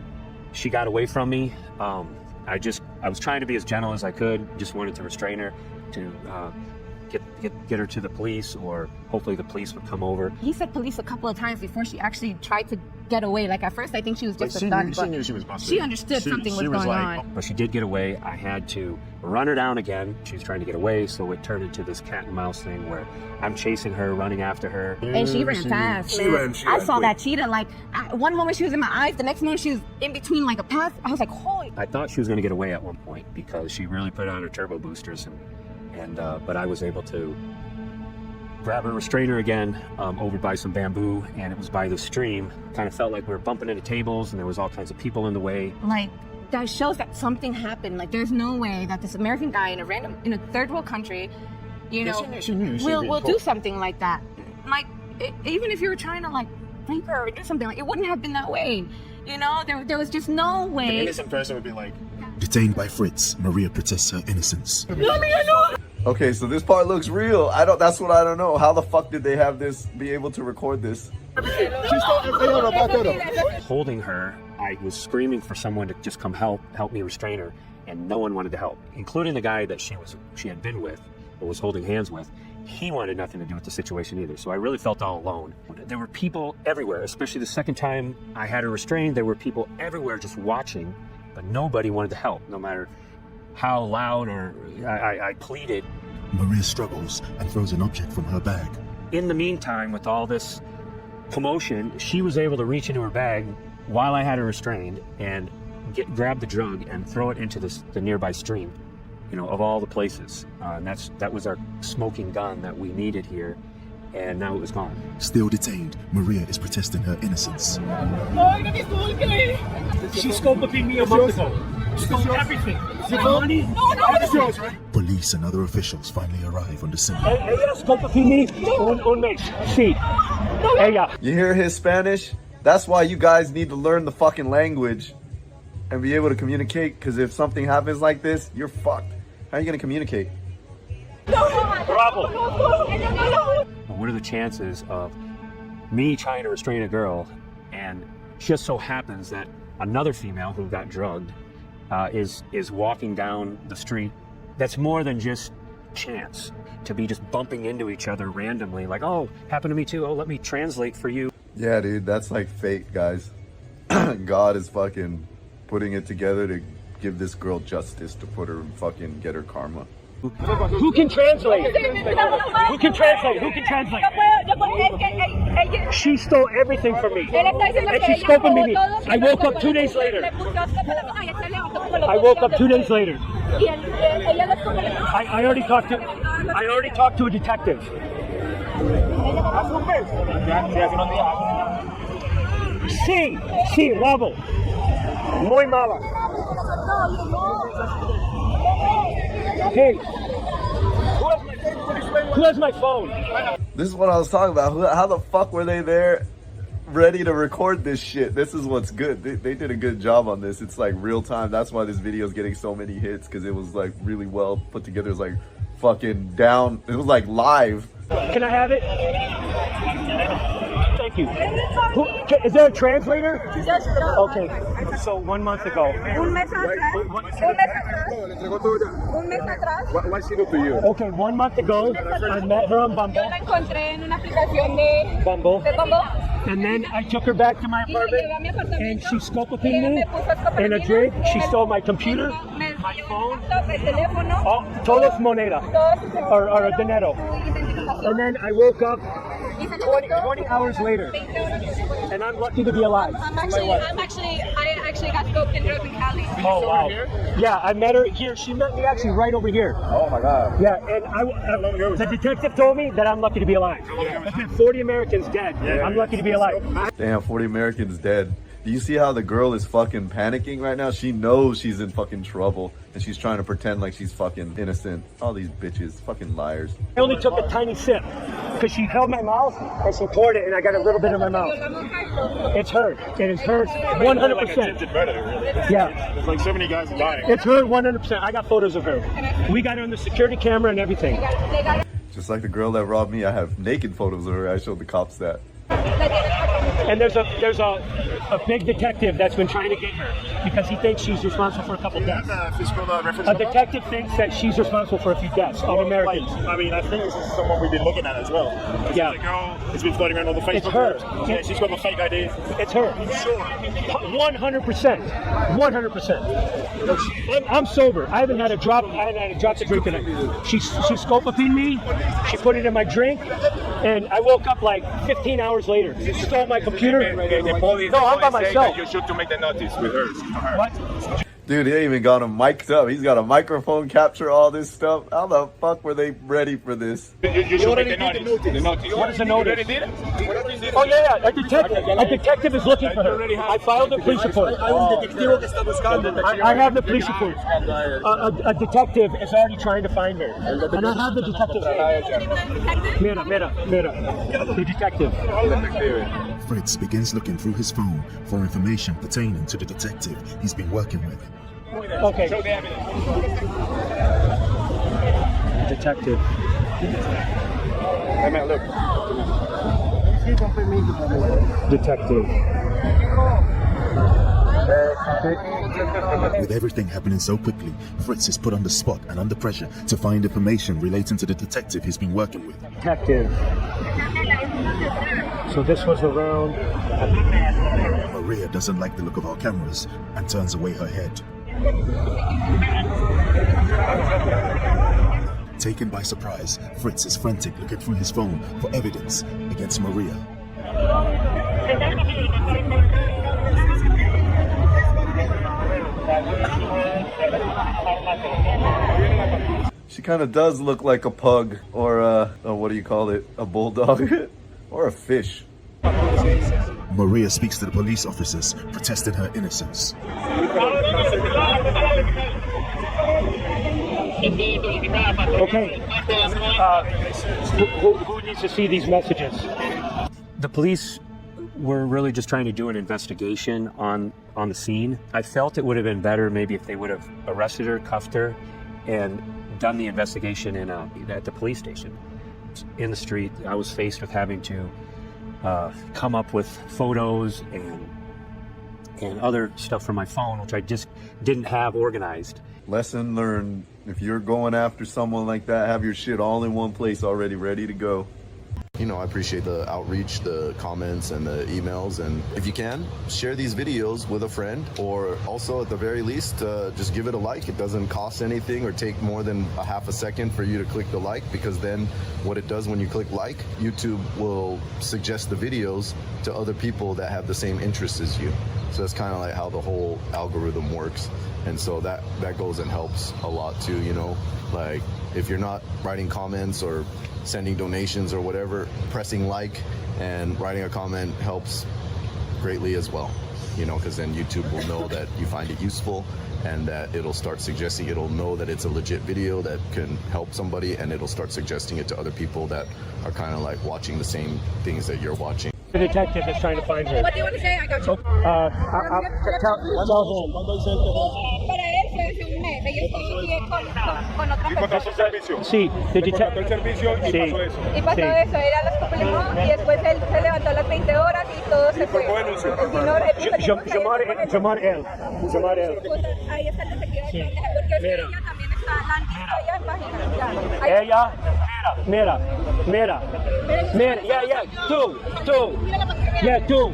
She got away from me. I was trying to be as gentle as I could. Just wanted to restrain her, to get her to the police, or hopefully the police would come over. He said police a couple of times before she actually tried to get away. Like at first, I think she was just a stunt, but knew she was busted. she understood something was going on. But she did get away. I had to run her down again. She was trying to get away, so it turned into this cat and mouse thing where I'm chasing her, running after her. And she ran fast. She ran I saw quick. that cheetah. Like one moment she was in my eyes, the next moment she was in between like a path. I was like, holy. I thought she was going to get away at one point because she really put on her turbo boosters, but I was able to grab her, restrain her again over by some bamboo, and it was by the stream. Kind of felt like we were bumping into tables, and there was all kinds of people in the way. Like that shows that something happened. Like there's no way that this American guy in a third world country, will do something like that. Like even if you were trying to like rape her or do something, like it wouldn't have been that way. There was just no way. An innocent person would be like. Detained by Fritz, Maria protests her innocence. Okay, so this part looks real. That's what I don't know. How the fuck did they have this, be able to record this? Holding her, I was screaming for someone to just come help me restrain her, and no one wanted to help, including the guy that she had been with or was holding hands with. He wanted nothing to do with the situation either, so I really felt all alone. There were people everywhere, especially the second time I had her restrained. There were people everywhere just watching, but nobody wanted to help, no matter how loud or I pleaded. Maria struggles and throws an object from her bag. In the meantime, with all this commotion, she was able to reach into her bag while I had her restrained and grab the drug and throw it into the nearby stream, of all the places. And that was our smoking gun that we needed here. and now it was gone. Still detained, Maria is protesting her innocence. She Scopolamine me a month ago. Stole everything. My money. Police and other officials finally arrive on the scene. Ella Scopolamine me un mes. Sí. Ella. You hear his Spanish? That's why you guys need to learn the fucking language and be able to communicate, because if something happens like this, you're fucked. How are you gonna communicate? Bravo. What are the chances of me trying to restrain a girl, and just so happens that another female who got drugged is walking down the street? That's more than just chance to be just bumping into each other randomly, like, oh, happened to me too. Oh, let me translate for you. Yeah, dude, that's like fate, guys. God is fucking putting it together to give this girl justice, to put her and fucking get her karma. Who can translate? Who can translate? Who can translate? She stole everything from me. And she Scopolamine me. I woke up 2 days later. I woke up 2 days later. I already talked to a detective. Sí, bravo. Muy mala. Hey, who has my phone? This is what I was talking about. How the fuck were they there ready to record this shit? This is what's good. They did a good job on this. It's like real time. That's why this video is getting so many hits, because it was like really well put together. It's like fucking down. It was like live. Can I have it? Thank you. Is there a translator? Okay. So 1 month ago. Why she do to you? Okay, 1 month ago, I met her on Bumble. And then I took her back to my apartment, and she Scopolamine me in a drink. She stole my computer, my phone, todo es moneda, or dinero. And then I woke up 20 hours later, and I'm lucky to be alive. I actually got scoped and drugged in Cali. Oh wow! Yeah, I met her here. She met me actually right over here. Oh my god. Yeah, and the detective told me that I'm lucky to be alive. There's been 40 Americans dead. I'm lucky to be alive. Damn, 40 Americans dead. Do you see how the girl is fucking panicking right now? She knows she's in fucking trouble, and she's trying to pretend like she's fucking innocent. All these bitches, fucking liars. I only took a tiny sip because she held my mouth and she poured it, and I got a little bit in my mouth. It's her. It is her 100%. Yeah. There's like so many guys dying. It's her 100%. I got photos of her. We got her on the security camera and everything. Just like the girl that robbed me, I have naked photos of her. I showed the cops that. And there's a big detective that's been trying to get her because he thinks she's responsible for a couple deaths. A detective thinks that she's responsible for a few deaths of Americans. I mean, I think this is someone we've been looking at as well. Yeah. The girl has been floating around all the Facebook. It's her. Groups. Yeah, she's got a fake ID. It's her. Sure. 100%. 100%. I'm sober. I haven't had a drop to drink tonight. She Scopolamine me. She put it in my drink, and I woke up like 15 hours later. She stole my computer. No, I'm by myself. You should to make the notice with her. What? Dude, he even got him mic'd up. He's got a microphone, capture all this stuff. How the fuck were they ready for this? You should make the notice. What is the notice? Oh yeah, a detective is looking for her. I filed a police report. I have the police report. A detective is already trying to find her, and I have the detective. Mira, the detective. Fritz begins looking through his phone for information pertaining to the detective he's been working with. Okay. Detective. Hey man, look. Detective. With everything happening so quickly, Fritz is put on the spot and under pressure to find information relating to the detective he's been working with. Detective. So this was around. Maria doesn't like the look of our cameras and turns away her head. Taken by surprise, Fritz is frantic looking through his phone for evidence against Maria. She kind of does look like a pug or what do you call it? A bulldog or a fish. Maria speaks to the police officers, protesting her innocence. Okay. Who needs to see these messages? The police were really just trying to do an investigation on the scene. I felt it would have been better maybe if they would have arrested her, cuffed her, and done the investigation at the police station. In the street, I was faced with having to come up with photos and other stuff from my phone, which I just didn't have organized. Lesson learned. If you're going after someone like that, have your shit all in one place already ready to go. You know, I appreciate the outreach, the comments, and the emails. And if you can, share these videos with a friend, or also at the very least, just give it a like. It doesn't cost anything or take more than a half a second for you to click the like, because then what it does when you click like, YouTube will suggest the videos to other people that have the same interests as you. So that's kind of like how the whole algorithm works. And so that goes and helps a lot too, you know, like if you're not writing comments or sending donations or whatever, pressing like and writing a comment helps greatly as well, you know, because then YouTube will know that you find it useful, and that it'll start suggesting, it'll know that it's a legit video that can help somebody, and it'll start suggesting it to other people that are kind of like watching the same things that you're watching. The detective is trying to find her. What do you want to say? I got you. Tell him. Para él fue hace un mes. Ella estaba aquí con otra ¿Y contrató el servicio? Sí, the Contrató el detective. servicio y Sí. pasó eso. Y pasó eso, era la Scopolamine, y después él se levantó a las 20 horas y todo se fue. ¿Cómo denunció? Llamar él. Ahí está el detective, porque es que ella también está, la han visto allá en página. Ya. Ella, mira. Yeah, tú. Yeah, tú.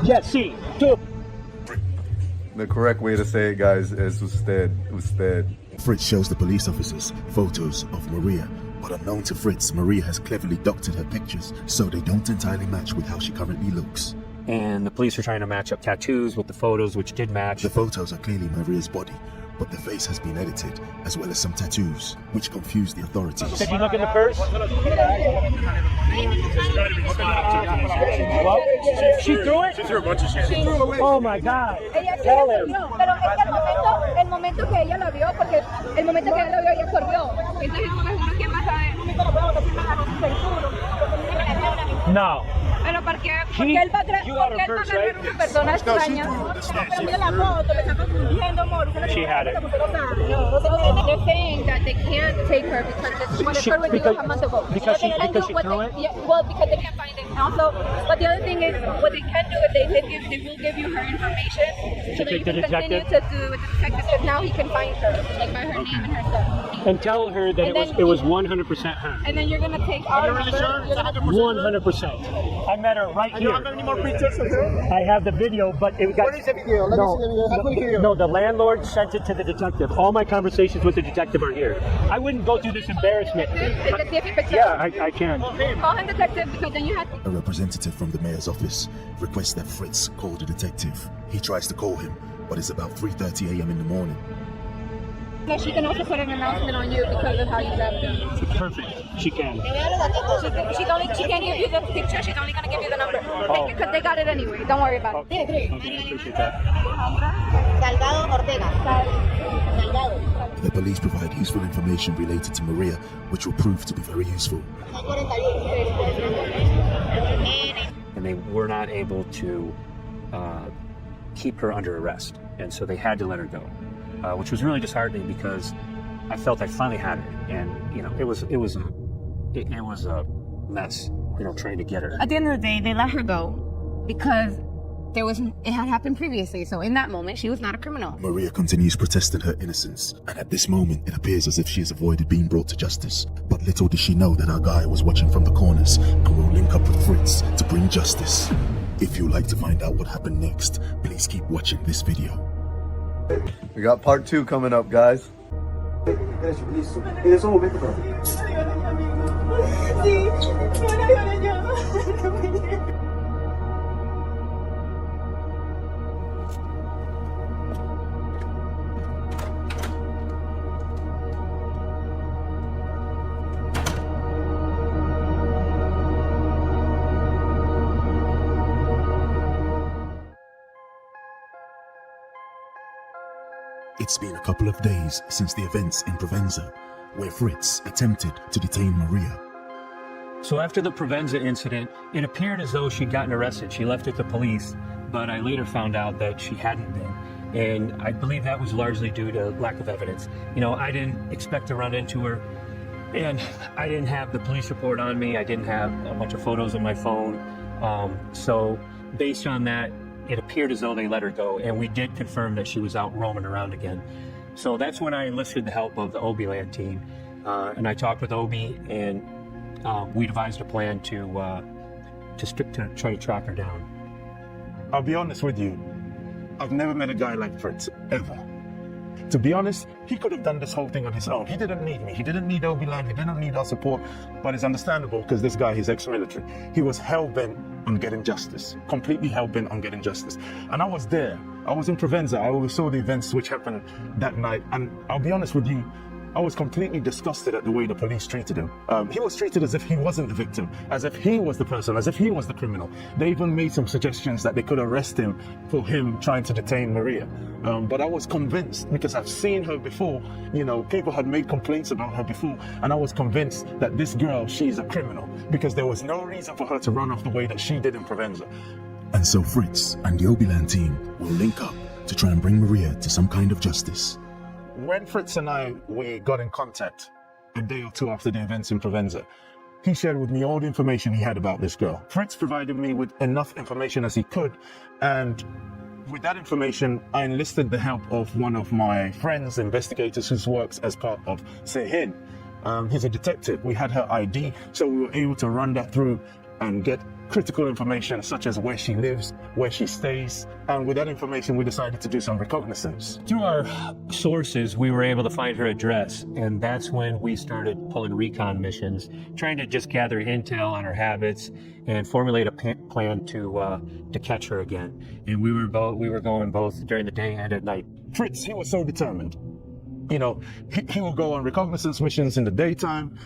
Yeah, sí, tú. The correct way to say it, guys, is usted. Fritz shows the police officers photos of Maria, but unknown to Fritz, Maria has cleverly doctored her pictures so they don't entirely match with how she currently looks. And the police are trying to match up tattoos with the photos, which did match. The photos are clearly Maria's body, but the face has been edited, as well as some tattoos, which confuse the authorities. Did you look in the purse? Well, she threw it? She threw a bunch of shit. Oh my God. Ella sí Tell la him. vio, pero es que el momento que ella la vio, porque el momento que ella la vio, ella corrió. Entonces, uno quién va a saber. No. Pero porque él va a agarrar una persona extraña. Pero mira la foto, me está confundiendo, amor. She had it. They're saying that they can't take her because when She- her was because- a month ago. because she What they threw can do- it? Yeah, well, because they can't find it. Also, but the other thing is, what they can do is they will give you her information so that you take the can continue detective? to do with the detective, because now he can find her, like by her name and her stuff. And tell her that And it was then- 100% her. And then you're gonna take our number. You're gonna 100%. I met her right here. Any more pictures of her? I have the video, but it got. No, the landlord sent it to the detective. All my conversations with the detective are here. I wouldn't go through this embarrassment. Yeah, I can. Call him detective because then you have to. A representative from the mayor's office requests that Fritz call the detective. He tries to call him, but it's about 3:30 a.m. in the morning. She can also put an announcement on you because of how you grabbed them. Perfect. She can. She can't give you the picture. She's only gonna give you the number. Because they got it anyway. Don't worry about it. Okay, appreciate that. Salgado Ortega. Salgado. The police provide useful information related to Maria, which will prove to be very useful. And they were not able to keep her under arrest, and so they had to let her go, which was really disheartening because I felt I finally had her, and you know it was a mess, you know, trying to get her. At the end of the day, they let her go because it had happened previously. So in that moment, she was not a criminal. Maria continues protesting her innocence, and at this moment it appears as if she has avoided being brought to justice. But little does she know that our guy was watching from the corners and will link up with Fritz to bring justice. If you'd like to find out what happened next, please keep watching this video. We got part 2 coming up, guys. It's been a couple of days since the events in Provenza, where Fritz attempted to detain Maria. So after the Provenza incident, it appeared as though she'd gotten arrested. She left with the police, but I later found out that she hadn't been. And I believe that was largely due to lack of evidence. You know, I didn't expect to run into her, and I didn't have the police report on me. I didn't have a bunch of photos on my phone. So based on that, it appeared as though they let her go, and we did confirm that she was out roaming around again. So that's when I enlisted the help of the Obiland team, and I talked with Obi, and we devised a plan to try to track her down. I'll be honest with you. I've never met a guy like Fritz, ever. To be honest, he could have done this whole thing on his own. He didn't need me. He didn't need Obiland. He didn't need our support. But it's understandable because this guy, he's ex-military. He was hell-bent on getting justice. Completely hell-bent on getting justice. And I was there. I was in Provenza. I oversaw the events which happened that night. And I'll be honest with you, I was completely disgusted at the way the police treated him. He was treated as if he wasn't the victim, as if he was the person, as if he was the criminal. They even made some suggestions that they could arrest him for him trying to detain Maria. But I was convinced, because I've seen her before, you know, people had made complaints about her before, and I was convinced that this girl, she's a criminal, because there was no reason for her to run off the way that she did in Provenza. And so Fritz and the Obiland team will link up to try and bring Maria to some kind of justice. When Fritz and we got in contact a day or two after the events in Provenza, he shared with me all the information he had about this girl. Fritz provided me with enough information as he could, and with that information, I enlisted the help of one of my friends, investigators, who works as part of Sehin. He's a detective. We had her ID, so we were able to run that through and get critical information such as where she lives, where she stays, and with that information we decided to do some reconnaissance. Through our sources, we were able to find her address, and that's when we started pulling recon missions, trying to just gather intel on her habits and formulate a plan to catch her again. And we were going both during the day and at night. Fritz, he was so determined. You know, he will go on reconnaissance missions in the daytime.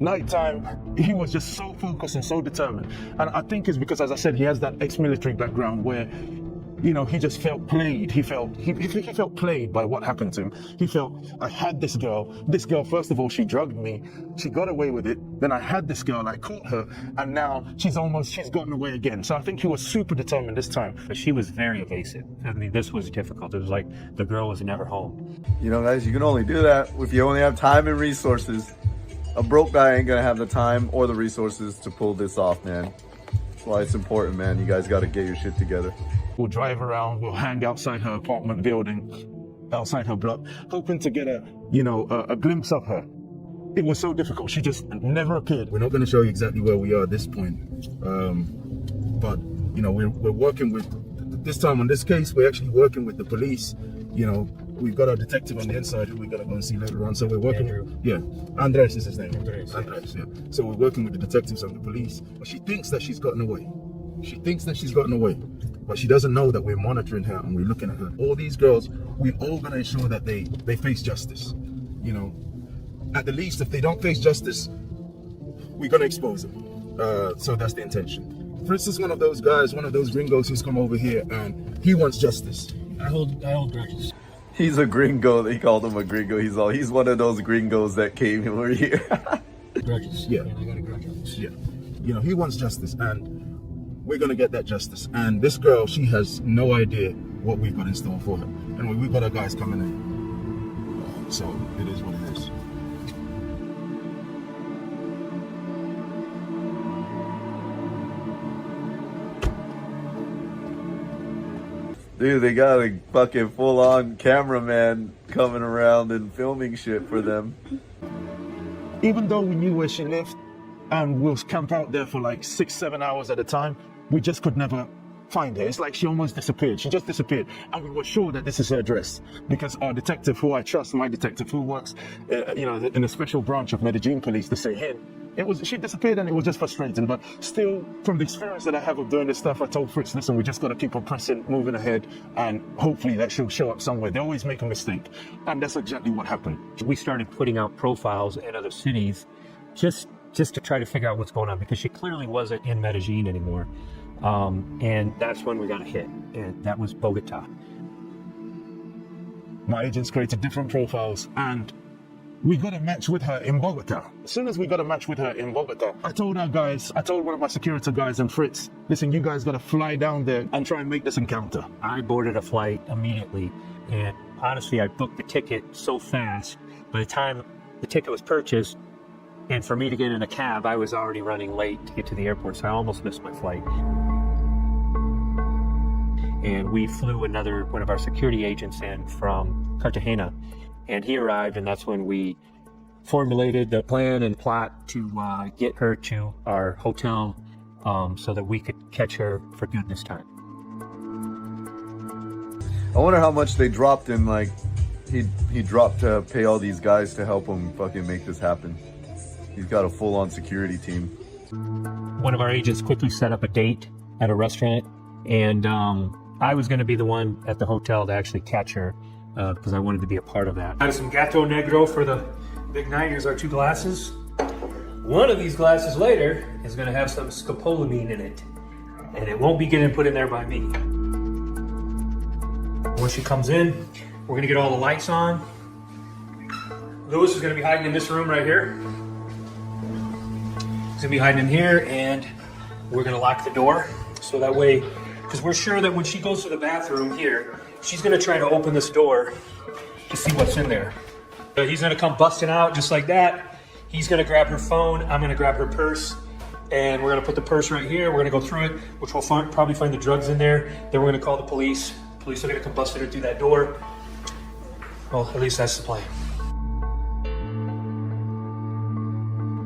Nighttime, he was just so focused and so determined. And I think it's because, as I said, he has that ex-military background where, you know, he just felt played. He felt played by what happened to him. He felt, I had this girl. This girl, first of all, she drugged me. She got away with it. Then I had this girl, I caught her, and now she's gotten away again. So I think he was super determined this time. But she was very evasive. I mean, this was difficult. It was like the girl was never home. You know, guys, you can only do that if you only have time and resources. A broke guy ain't gonna have the time or the resources to pull this off, man. That's why it's important, man. You guys gotta get your shit together. We'll drive around, we'll hang outside her apartment building, outside her block, hoping to get a glimpse of her. It was so difficult. She just never appeared. We're not going to show you exactly where we are at this point, but you know, we're working with, this time on this case, we're actually working with the police. You know, we've got our detective on the inside who we're going to go and see later on. So we're working, Andres is his name. Andres, yeah. So we're working with the detectives and the police. But she thinks that she's gotten away. She thinks that she's gotten away. But she doesn't know that we're monitoring her and we're looking at her. All these girls, we're all going to ensure that they face justice. You know, at the least, if they don't face justice, we're going to expose them. So that's the intention. Fritz is one of those guys, one of those gringos who's come over here and he wants justice. I hold grudges. He's a gringo. They called him a gringo. He's one of those gringos that came over here. Grudges. Yeah. I got a grudge on this. Yeah. You know, he wants justice and we're going to get that justice. And this girl, she has no idea what we've got in store for her. And we've got our guys coming in. So it is what it is. Dude, they got a fucking full-on cameraman coming around and filming shit for them. Even though we knew where she lived and we'll camp out there for like 6-7 hours at a time, we just could never find her. It's like she almost disappeared. She just disappeared. And we were sure that this is her address because our detective, who I trust, my detective who works in a special branch of Medellín police, the Sehin, she disappeared and it was just frustrating. But still, from the experience that I have of doing this stuff, I told Fritz, listen, we just got to keep on pressing, moving ahead, and hopefully that she'll show up somewhere. They always make a mistake. And that's exactly what happened. We started putting out profiles in other cities just to try to figure out what's going on because she clearly wasn't in Medellín anymore. And that's when we got a hit, and that was Bogota. My agents created different profiles, and we got a match with her in Bogota. As soon as we got a match with her in Bogota, I told one of my security guys and Fritz, listen, you guys gotta fly down there and try and make this encounter. I boarded a flight immediately, and honestly, I booked the ticket so fast. By the time the ticket was purchased, and for me to get in a cab, I was already running late to get to the airport, so I almost missed my flight. And we flew one of our security agents in from Cartagena, and he arrived, and that's when we formulated the plan and plot to get her to our hotel so that we could catch her for good this time. I wonder how much they dropped in, like, he dropped to pay all these guys to help him fucking make this happen. He's got a full-on security team. One of our agents quickly set up a date at a restaurant, and I was going to be the one at the hotel to actually catch her because I wanted to be a part of that. I have some Gato Negro for the big night. Here's our 2 glasses. One of these glasses later is going to have some scopolamine in it, and it won't be getting put in there by me. When she comes in, we're going to get all the lights on. Lewis is going to be hiding in this room right here. He's going to be hiding in here, and we're going to lock the door so that way, because we're sure that when she goes to the bathroom here, she's going to try to open this door to see what's in there. He's going to come busting out just like that. He's going to grab her phone. I'm going to grab her purse, and we're going to put the purse right here. We're going to go through it, which we'll probably find the drugs in there. Then we're going to call the police. The police are going to come busting her through that door. Well, at least that's the plan.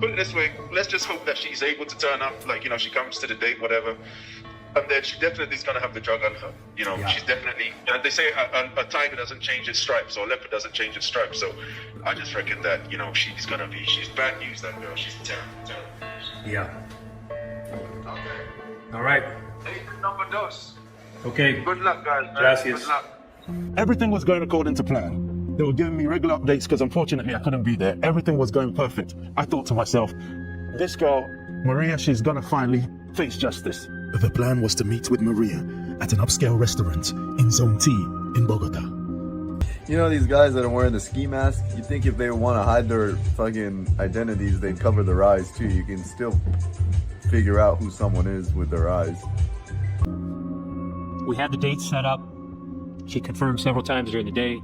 Put it this way, let's just hope that she's able to turn up, like, you know, she comes to the date, whatever. And then she definitely is going to have the drug on her. You know, she's definitely, they say a tiger doesn't change its stripes, or a leopard doesn't change its stripes. So I just reckon that, you know, she's bad news, that girl. She's terrible. Yeah. Okay. All right. Agent number 2. Okay. Good luck, guys. Gracias. Good luck. Everything was going according to plan. They were giving me regular updates because unfortunately I couldn't be there. Everything was going perfect. I thought to myself, this girl, Maria, she's gonna finally face justice. The plan was to meet with Maria at an upscale restaurant in Zone T in Bogota. You know these guys that are wearing the ski mask? You think if they want to hide their fucking identities, they'd cover their eyes too. You can still figure out who someone is with their eyes. We had the date set up. She confirmed several times during the day.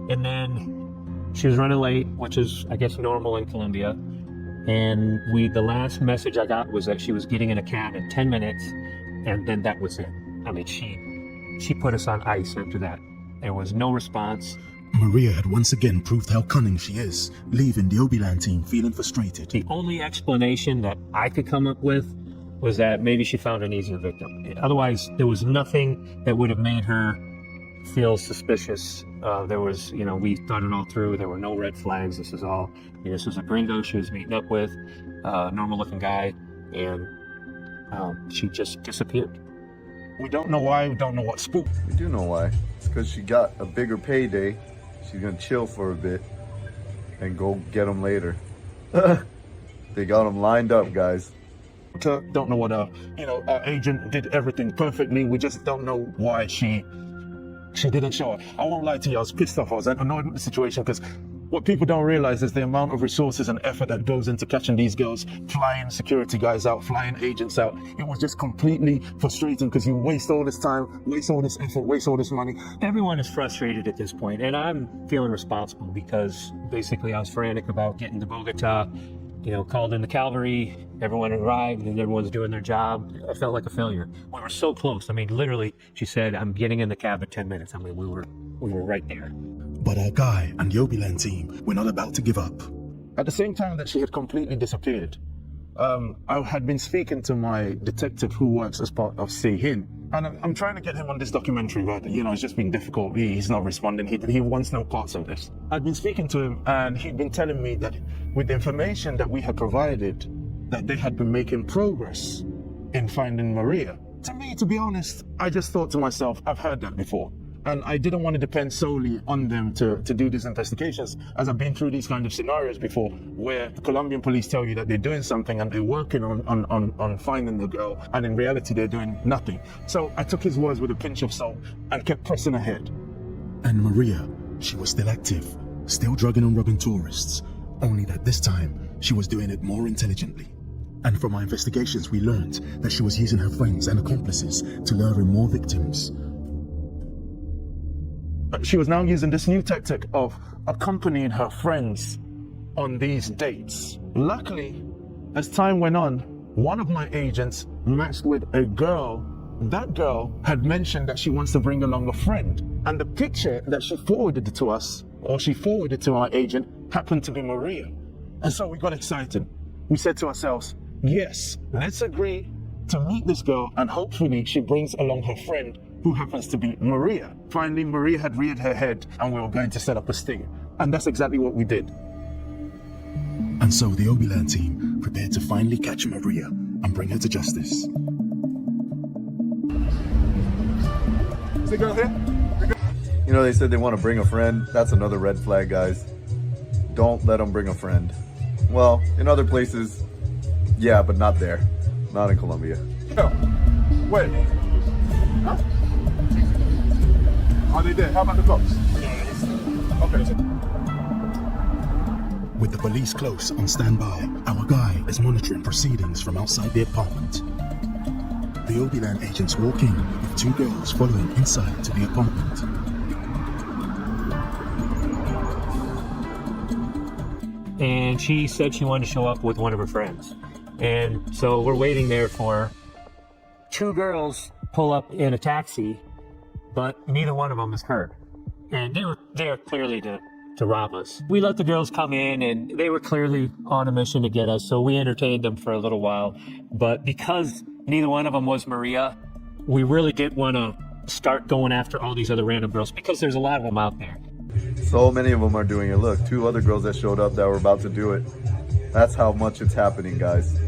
And then she was running late, which is, I guess, normal in Colombia. And the last message I got was that she was getting in a cab in 10 minutes, and then that was it. I mean, she put us on ice after that. There was no response. Maria had once again proved how cunning she is, leaving the Obilan team feeling frustrated. The only explanation that I could come up with was that maybe she found an easier victim. Otherwise, there was nothing that would have made her feel suspicious. There was, you know, we thought it all through. There were no red flags. This was a gringo she was meeting up with, normal looking guy, and she just disappeared. We don't know why, we don't know what spooked. We do know why. It's because she got a bigger payday. She's gonna chill for a bit and go get them later. They got them lined up, guys. Don't know what our agent did everything perfectly. We just don't know why she didn't show up. I won't lie to you, I was pissed off. I was annoyed with the situation because what people don't realize is the amount of resources and effort that goes into catching these girls, flying security guys out, flying agents out. It was just completely frustrating because you waste all this time, waste all this effort, waste all this money. Everyone is frustrated at this point, and I'm feeling responsible because basically I was frantic about getting to Bogota, called in the cavalry, everyone arrived and everyone's doing their job. I felt like a failure. We were so close. I mean, literally, she said, I'm getting in the cab in 10 minutes. I mean, we were right there. But our guy and the Obilan team were not about to give up. At the same time that she had completely disappeared, I had been speaking to my detective who works as part of CHIN, and I'm trying to get him on this documentary, but it's just been difficult. He's not responding. He wants no parts of this. I'd been speaking to him, and he'd been telling me that with the information that we had provided, that they had been making progress in finding Maria. To me, to be honest, I just thought to myself, I've heard that before. And I didn't want to depend solely on them to do these investigations, as I've been through these kind of scenarios before, where the Colombian police tell you that they're doing something and they're working on finding the girl, and in reality they're doing nothing. So I took his words with a pinch of salt and kept pressing ahead. And Maria She was still active, still drugging and robbing tourists, only that this time she was doing it more intelligently. And from our investigations, we learned that she was using her friends and accomplices to lure in more victims. She was now using this new tactic of accompanying her friends on these dates. Luckily, as time went on, one of my agents matched with a girl. That girl had mentioned that she wants to bring along a friend. And the picture that she forwarded to us, or she forwarded to our agent, happened to be Maria. And so we got excited. We said to ourselves, yes, let's agree to meet this girl, and hopefully she brings along her friend, who happens to be Maria. Finally, Maria had reared her head, and we were going to set up a sting. And that's exactly what we did. And so the Obiland team prepared to finally catch Maria and bring her to justice. Is the girl here? You know, they said they want to bring a friend. That's another red flag, guys. Don't let them bring a friend. Well, in other places, yeah, but not there. Not in Colombia. No. Wait. Huh? Are they there? How about the cops? Okay. With the police close on standby, our guy is monitoring proceedings from outside the apartment. The Obiland agents walk in with two girls following inside to the apartment. And she said she wanted to show up with one of her friends. And so we're waiting there for her. Two girls pull up in a taxi, but neither one of them is hurt. And they were there clearly to rob us. We let the girls come in, and they were clearly on a mission to get us, so we entertained them for a little while. But because neither one of them was Maria, we really didn't want to start going after all these other random girls, because there's a lot of them out there. So many of them are doing it. Look, two other girls that showed up that were about to do it. That's how much it's happening, guys.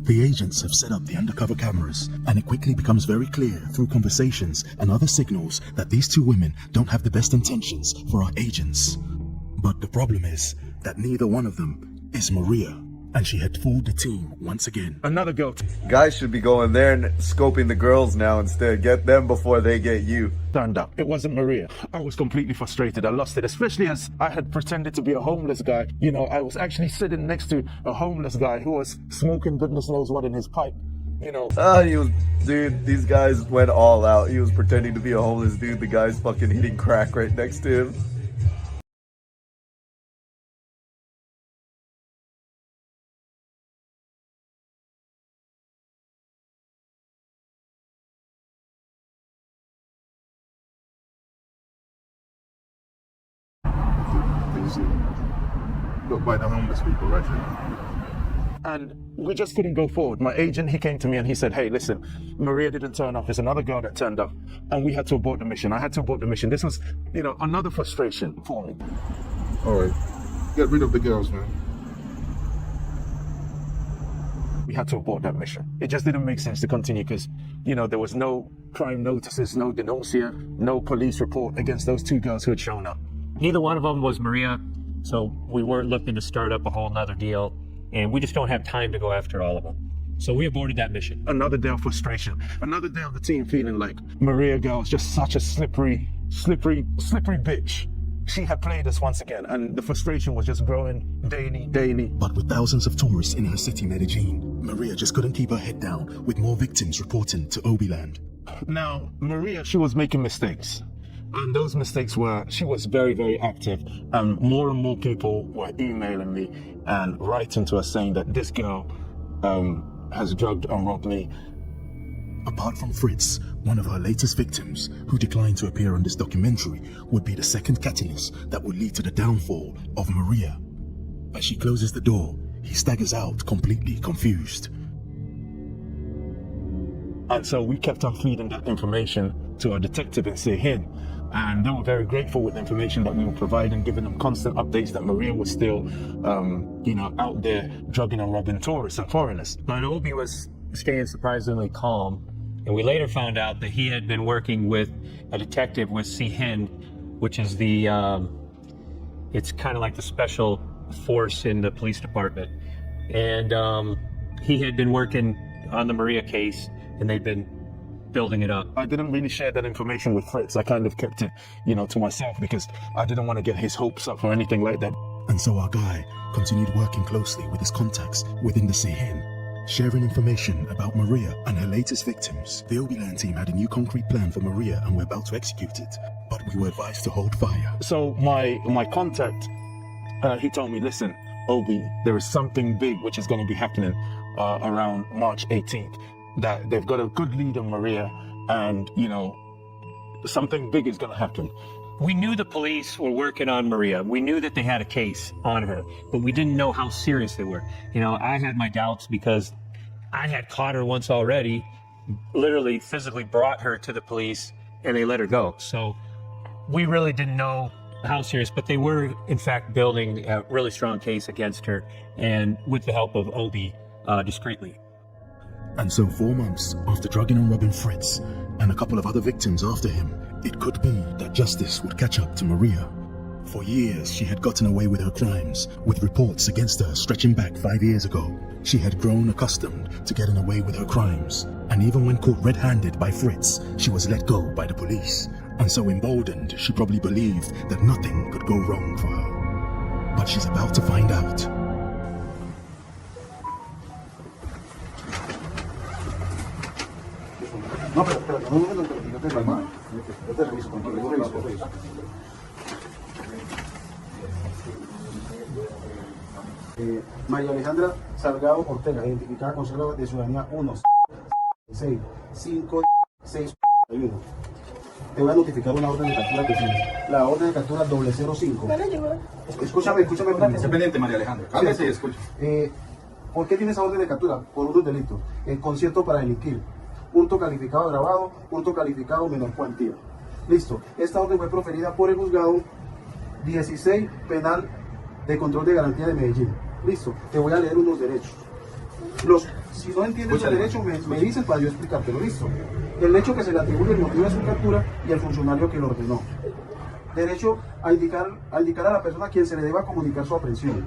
The agents have set up the undercover cameras, and it quickly becomes very clear through conversations and other signals that these two women don't have the best intentions for our agents. But the problem is that neither one of them is Maria, and she had fooled the team once again. Another girl Guys should be going there and scoping the girls now instead. Get them before they get you. turned up. It wasn't Maria. I was completely frustrated. I lost it, especially as I had pretended to be a homeless guy. You know, I was actually sitting next to a homeless guy who was smoking goodness knows what in his pipe. You know. Dude, these guys went all out. He was pretending to be a homeless dude. The guy's fucking eating crack right next to him. Look by the homeless people right here. And we just couldn't go forward. My agent, he came to me and he said, hey, listen, Maria didn't turn up. There's another girl that turned up. And we had to abort the mission. I had to abort the mission. This was, you know, another frustration for me. All right. Get rid of the girls, man. We had to abort that mission. It just didn't make sense to continue because, you know, there was no crime notices, no denuncia, no police report against those two girls who had shown up. Neither one of them was Maria, so we weren't looking to start up a whole nother deal, and we just don't have time to go after all of them. So we aborted that mission. Another day of frustration. Another day of the team feeling like Maria girl is just such a slippery bitch. She had played us once again, and the frustration was just growing daily. But with thousands of tourists in her city, Medellín, Maria just couldn't keep her head down, with more victims reporting to Obiland. Now, Maria, she was making mistakes. And those mistakes were, she was very, very active. And more people were emailing me and writing to us saying that this girl has drugged and robbed me. Apart from Fritz, one of her latest victims, who declined to appear on this documentary, would be the second catalyst that would lead to the downfall of Maria. As she closes the door, he staggers out, completely confused. And so we kept on feeding that information to our detective in Sehin. And they were very grateful with the information that we were providing, giving them constant updates that Maria was still, out there drugging and robbing tourists and foreigners. But Obi was staying surprisingly calm. And we later found out that he had been working with a detective with Sehin, which is the, it's kind of like the special force in the police department. And he had been working on the Maria case, and they'd been building it up. I didn't really share that information with Fritz. I kind of kept it, to myself because I didn't want to get his hopes up or anything like that. And so our guy continued working closely with his contacts within the Sehen, sharing information about Maria and her latest victims. The Obiland team had a new concrete plan for Maria and were about to execute it, but we were advised to hold fire. So my contact, he told me, listen, Obi, there is something big which is going to be happening around March 18th. That they've got a good lead on Maria, and something big is going to happen. We knew the police were working on Maria. We knew that they had a case on her, but we didn't know how serious they were. I had my doubts because I had caught her once already, literally physically brought her to the police, and they let her go. So we really didn't know how serious, but they were in fact building a really strong case against her, and with the help of Obi, discreetly. And so 4 months after drugging and robbing Fritz and a couple of other victims after him, it could be that justice would catch up to Maria. For years, she had gotten away with her crimes, with reports against her stretching back 5 years ago. She had grown accustomed to getting away with her crimes, and even when caught red-handed by Fritz, she was let go by the police. And so emboldened, she probably believed that nothing could go wrong for her. But she's about to find out. No, pero espérate, no, yo te calma. Yo te reviso, tranquilo, yo reviso. María Alejandra Salgado Ortega, identificada con cédula de ciudadanía 1, 6, 5, 6, 1. Te voy a notificar una orden de captura que tienes. La orden de captura 005. Escúchame, Independiente, María Alejandra. Cállese y escucha. ¿Por qué tienes esa orden de captura? Por unos delitos. El concierto para delinquir. Punto calificado agravado, punto calificado menor cuantía. Listo. Esta orden fue proferida por el juzgado 16 penal de control de garantía de Medellín. Listo. Te voy a leer unos derechos. Si no entiendes los derechos, me dices para yo explicártelo. Listo. El hecho que se le atribuye el motivo de su captura y el funcionario que lo ordenó. Derecho a indicar a la persona a quien se le deba comunicar su aprehensión.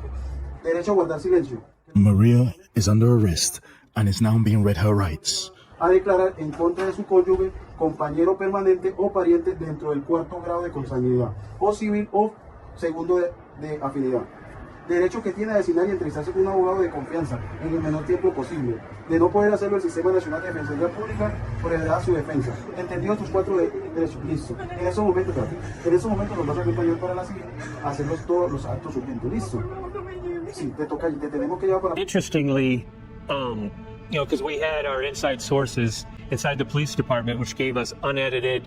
Derecho a guardar silencio. Maria is under arrest and is now being read her rights. A declarar en contra de su cónyuge, compañero permanente o pariente dentro del 4º grado de consanguinidad, o civil o segundo de afinidad. Derecho que tiene a designar y entrevistarse con un abogado de confianza en el menor tiempo posible. De no poder hacerlo, el Sistema Nacional de Defensoría Pública proveerá su defensa. ¿Entendido tus 4 derechos? Listo. En esos momentos nos vas a acompañar para la civil a hacer todos los actos urgentes. Listo. Sí, te tenemos que llevar para... Interestingly, because we had our inside sources inside the police department, which gave us unedited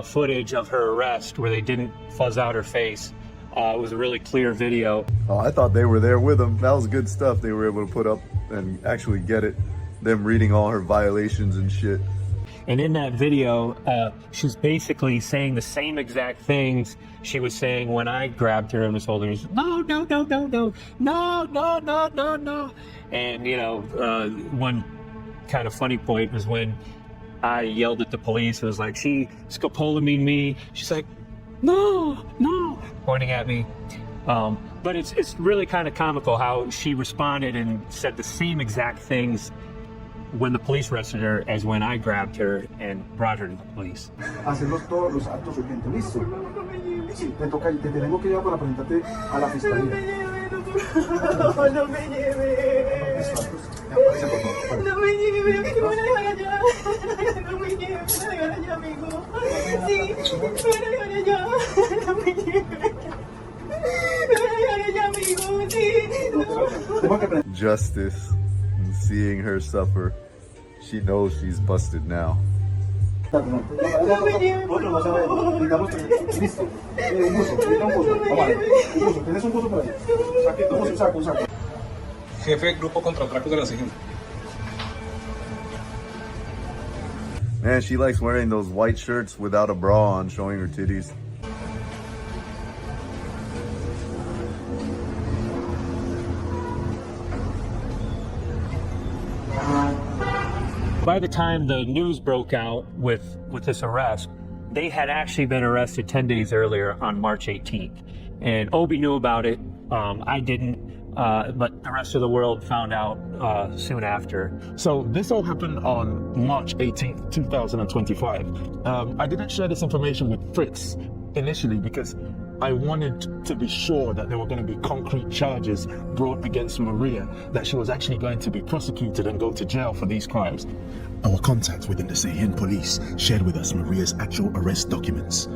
footage of her arrest where they didn't fuzz out her face. It was a really clear video. Oh, I thought they were there with him. That was good stuff they were able to put up and actually get it. Them reading all her violations and shit. And in that video, she's basically saying the same exact things she was saying when I grabbed her and was holding her. No. And, one kind of funny point was when I yelled at the police. It was like, she Scopolamine me. She's like, no, pointing at me. But it's really kind of comical how she responded and said the same exact things when the police arrested her as when I grabbed her and brought her to the police. Hacerlos todos los actos urgentes. Listo. Sí, te tenemos que llevar para presentarte a la fiscalía. No me lleve. No me lleve, que me van a dejar allá. No me lleve, me van a dejar allá, amigo. Sí, me van a dejar allá. No me lleve. Me van a dejar allá, amigo. Sí. Justice and seeing her suffer. She knows she's busted now. No me lleve, por favor. Listo. Un buzo. ¿Tienes un buzo por ahí? Un saco. Jefe, grupo contraatracos de la siguiente. Man, she likes wearing those white shirts without a bra on, showing her titties. By the time the news broke out with this arrest, they had actually been arrested 10 days earlier on March 18th. And Obi knew about it. I didn't. but the rest of the world found out soon after. So this all happened on March 18th, 2025. I didn't share this information with Fritz initially because I wanted to be sure that there were going to be concrete charges brought against Maria, that she was actually going to be prosecuted and go to jail for these crimes. Our contact within the Sahin police shared with us Maria's actual arrest documents.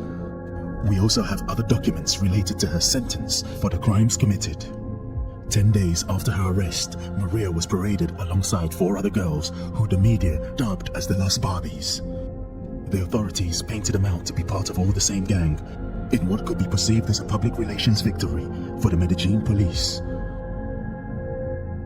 We also have other documents related to her sentence for the crimes committed. 10 days after her arrest, Maria was paraded alongside 4 other girls who the media dubbed as the Lost Barbies. The authorities painted them out to be part of all the same gang, in what could be perceived as a public relations victory for the Medellín police.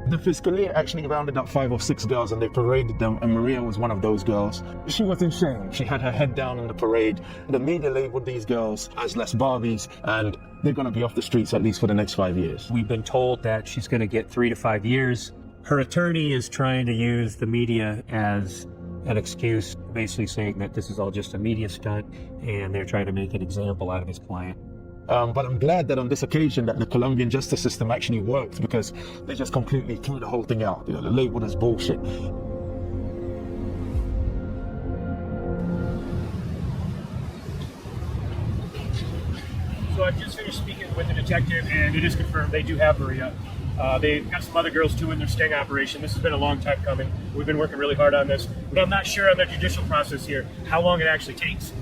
The Fiscalia actually rounded up 5 or 6 girls and they paraded them, and Maria was one of those girls. She was in shame. She had her head down in the parade. The media labeled these girls as less Barbies, and they're going to be off the streets at least for the next 5 years. We've been told that she's going to get 3 to 5 years. Her attorney is trying to use the media as an excuse, basically saying that this is all just a media stunt and they're trying to make an example out of his client. But I'm glad that on this occasion that the Colombian justice system actually worked, because they just completely threw the whole thing out. You know, they labeled as bullshit. So I've just finished speaking with the detective, and it is confirmed they do have Maria. They've got some other girls too in their sting operation. This has been a long time coming. We've been working really hard on this, but I'm not sure on the judicial process here how long it actually takes.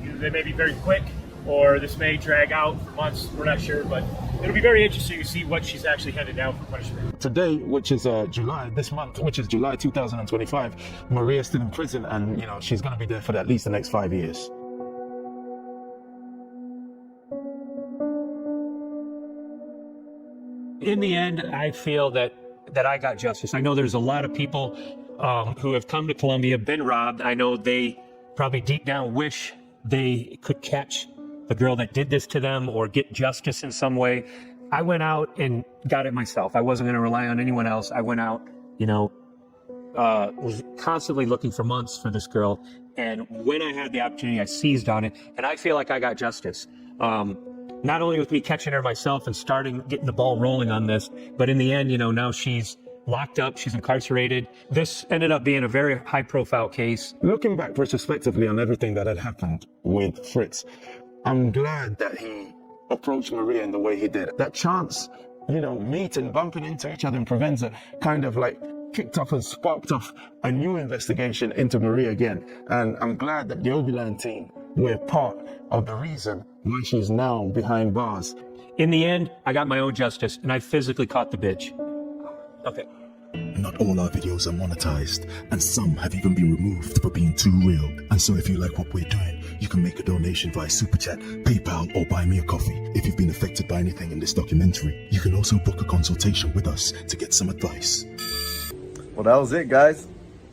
They may be very quick, or this may drag out for months. We're not sure, but it'll be very interesting to see what she's actually handed down for punishment. Today, which is this month, which is July 2025, Maria's still in prison, and she's going to be there for at least the next 5 years. In the end, I feel that I got justice. I know there's a lot of people who have come to Colombia, been robbed. I know they probably deep down wish they could catch the girl that did this to them or get justice in some way. I went out and got it myself. I wasn't going to rely on anyone else. I went out, was constantly looking for months for this girl. And when I had the opportunity, I seized on it. And I feel like I got justice. Not only with me catching her myself and getting the ball rolling on this, but in the end, now she's locked up, she's incarcerated. This ended up being a very high profile case. Looking back retrospectively on everything that had happened with Fritz, I'm glad that he approached Maria in the way he did. That chance, meeting, bumping into each other in Provenza kind of like kicked off and sparked off a new investigation into Maria again. And I'm glad that the Obiland team were part of the reason why she's now behind bars. In the end, I got my own justice and I physically caught the bitch. Okay. Not all our videos are monetized, and some have even been removed for being too real. And so if you like what we're doing, you can make a donation via Super Chat, PayPal, or buy me a coffee. If you've been affected by anything in this documentary, you can also book a consultation with us to get some advice. Well, that was it, guys.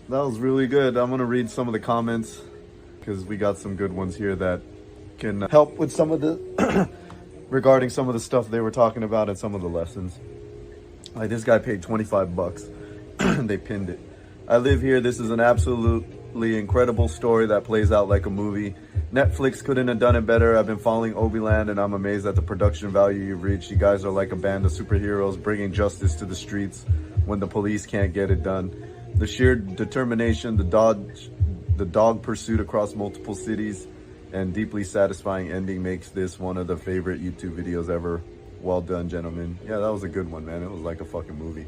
That was really good. I'm going to read some of the comments because we got some good ones here that can help with some of the regarding some of the stuff they were talking about and some of the lessons. Like, this guy paid 25 bucks. They pinned it. I live here. This is an absolutely incredible story that plays out like a movie. Netflix couldn't have done it better. I've been following Obiland and I'm amazed at the production value you've reached. You guys are like a band of superheroes bringing justice to the streets when the police can't get it done. The sheer determination, the dog pursuit across multiple cities, and deeply satisfying ending makes this one of the favorite YouTube videos ever. Well done, gentlemen. Yeah, that was a good one, man. It was like a fucking movie.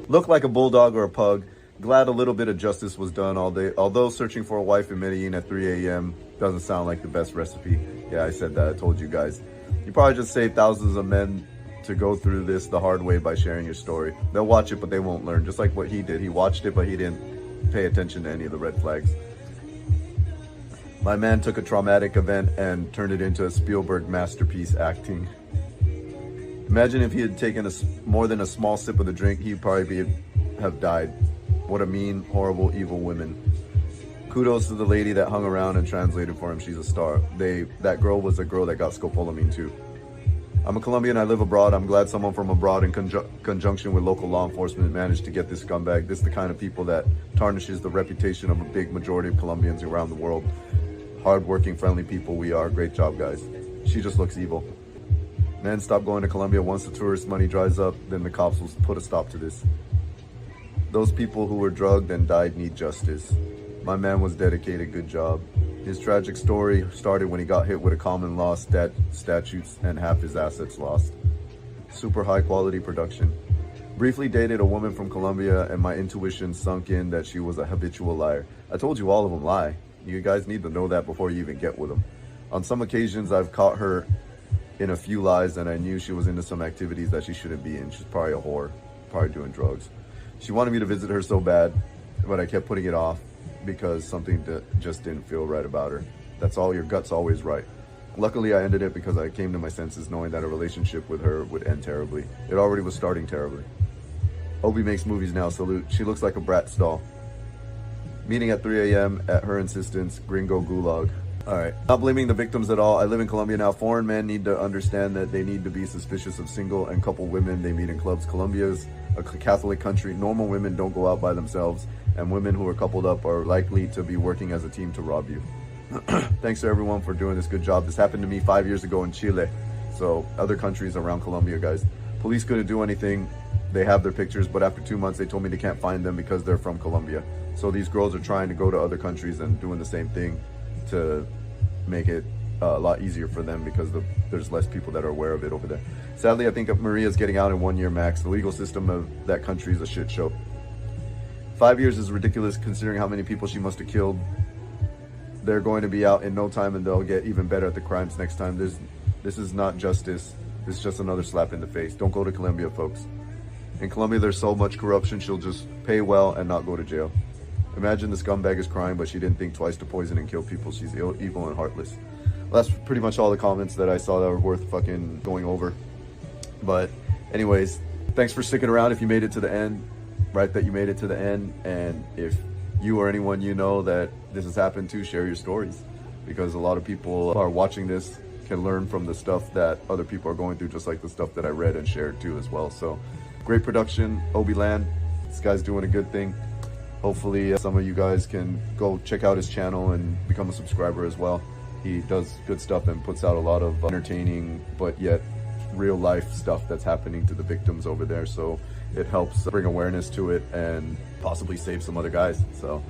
Looked like a bulldog or a pug. Glad a little bit of justice was done all day. Although searching for a wife in Medellín at 3 a.m. doesn't sound like the best recipe. Yeah, I said that. I told you guys. You probably just saved thousands of men to go through this the hard way by sharing your story. They'll watch it, but they won't learn. Just like what he did. He watched it, but he didn't pay attention to any of the red flags. My man took a traumatic event and turned it into a Spielberg masterpiece acting. Imagine if he had taken more than a small sip of the drink, he'd probably have died. What a mean, horrible, evil woman. Kudos to the lady that hung around and translated for him. She's a star. That girl was a girl that got Scopolamine too. I'm a Colombian, I live abroad. I'm glad someone from abroad in conjunction with local law enforcement managed to get this scumbag. This is the kind of people that tarnishes the reputation of a big majority of Colombians around the world. Hardworking, friendly people we are. Great job, guys. She just looks evil. Men stop going to Colombia once the tourist money dries up, then the cops will put a stop to this. Those people who were drugged and died need justice. My man was dedicated, good job. His tragic story started when he got hit with a common law statutes and half his assets lost. Super high quality production. Briefly dated a woman from Colombia and my intuition sunk in that she was a habitual liar. I told you all of them lie. You guys need to know that before you even get with them. On some occasions I've caught her in a few lies and I knew she was into some activities that she shouldn't be in. She's probably a whore, probably doing drugs. She wanted me to visit her so bad, but I kept putting it off because something just didn't feel right about her. That's all, your gut's always right. Luckily I ended it because I came to my senses knowing that a relationship with her would end terribly. It already was starting terribly. Obi makes movies now, salute. She looks like a Bratz doll. Meeting at 3 a.m. at her insistence, Gringo Gulag. All right, not blaming the victims at all. I live in Colombia now. Foreign men need to understand that they need to be suspicious of single and couple women they meet in clubs. Colombia's a Catholic country. Normal women don't go out by themselves, and women who are coupled up are likely to be working as a team to rob you. Thanks to everyone for doing this good job. This happened to me 5 years ago in Chile. So other countries around Colombia, guys. Police couldn't do anything. They have their pictures, but after 2 months, they told me they can't find them because they're from Colombia. So these girls are trying to go to other countries and doing the same thing to make it a lot easier for them because there's less people that are aware of it over there. Sadly, I think Maria's getting out in 1 year max. The legal system of that country is a shit show. 5 years is ridiculous considering how many people she must have killed. They're going to be out in no time and they'll get even better at the crimes next time. This is not justice. This is just another slap in the face. Don't go to Colombia, folks. In Colombia, there's so much corruption, she'll just pay well and not go to jail. Imagine the scumbag is crying, but she didn't think twice to poison and kill people. She's evil and heartless. Well, that's pretty much all the comments that I saw that were worth fucking going over. But anyways, thanks for sticking around if you made it to the end. Right, that you made it to the end. And if you or anyone you know that this has happened to, share your stories. Because a lot of people are watching this can learn from the stuff that other people are going through, just like the stuff that I read and shared too as well. So great production, Obi Land. This guy's doing a good thing. Hopefully some of you guys can go check out his channel and become a subscriber as well. He does good stuff and puts out a lot of entertaining but yet real life stuff that's happening to the victims over there. So it helps bring awareness to it and possibly save some other guys. So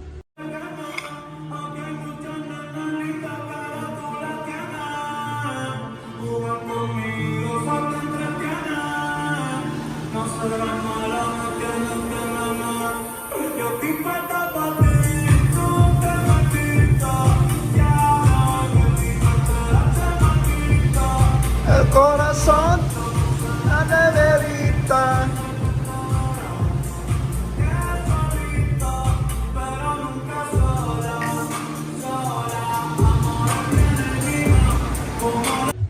el corazón la neverita.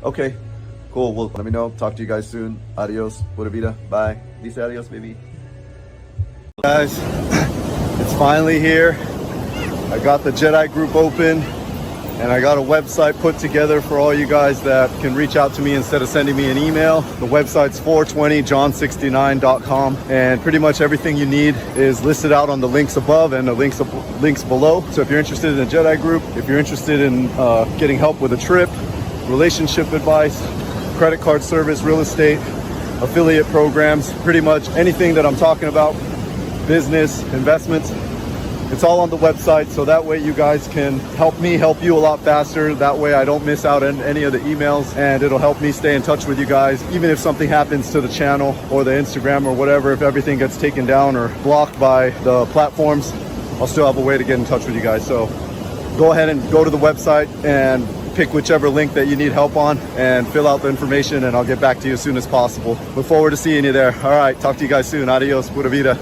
okay, cool. Well, let me know. Talk to you guys soon. Adios. Pura vida. Bye. Dice adios, baby. Guys, it's finally here. I got the Jedi group open and I got a website put together for all you guys that can reach out to me instead of sending me an email. The website's 420john69.com, and pretty much everything you need is listed out on the links above and the links below. So if you're interested in a Jedi group, if you're interested in getting help with a trip, relationship advice, credit card service, real estate, affiliate programs, pretty much anything that I'm talking about, business, investments, it's all on the website. So that way you guys can help me help you a lot faster. That way I don't miss out on any of the emails, and it'll help me stay in touch with you guys. Even if something happens to the channel or the Instagram or whatever, if everything gets taken down or blocked by the platforms, I'll still have a way to get in touch with you guys. So go ahead and go to the website and pick whichever link that you need help on and fill out the information, and I'll get back to you as soon as possible. Look forward to seeing you there. All right, talk to you guys soon. Adios, pura vida.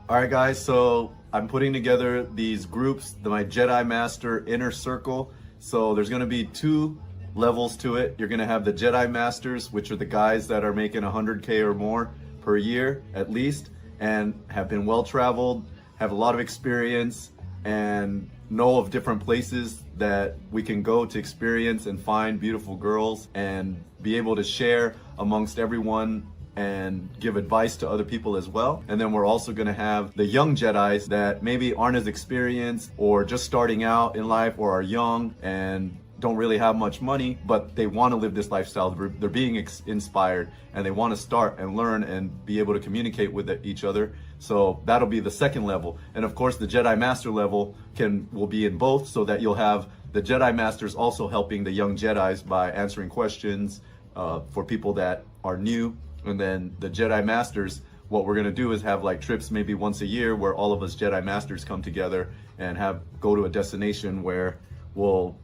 All right, guys, so I'm putting together these groups, my Jedi Master Inner Circle. So there's gonna be 2 levels to it. You're gonna have the Jedi Masters, which are the guys that are making 100K or more per year at least, and have been well-traveled, have a lot of experience, and know of different places that we can go to experience and find beautiful girls and be able to share amongst everyone and give advice to other people as well. And then we're also going to have the young Jedis that maybe aren't as experienced or just starting out in life or are young and don't really have much money, but they want to live this lifestyle. They're being inspired, and they want to start and learn and be able to communicate with each other. So that'll be the second level. And of course, the Jedi Master level will be in both, so that you'll have the Jedi Masters also helping the young Jedis by answering questions for people that are new. And then the Jedi Masters, what we're going to do is have like trips maybe once a year where all of us Jedi Masters come together and go to a destination where we'll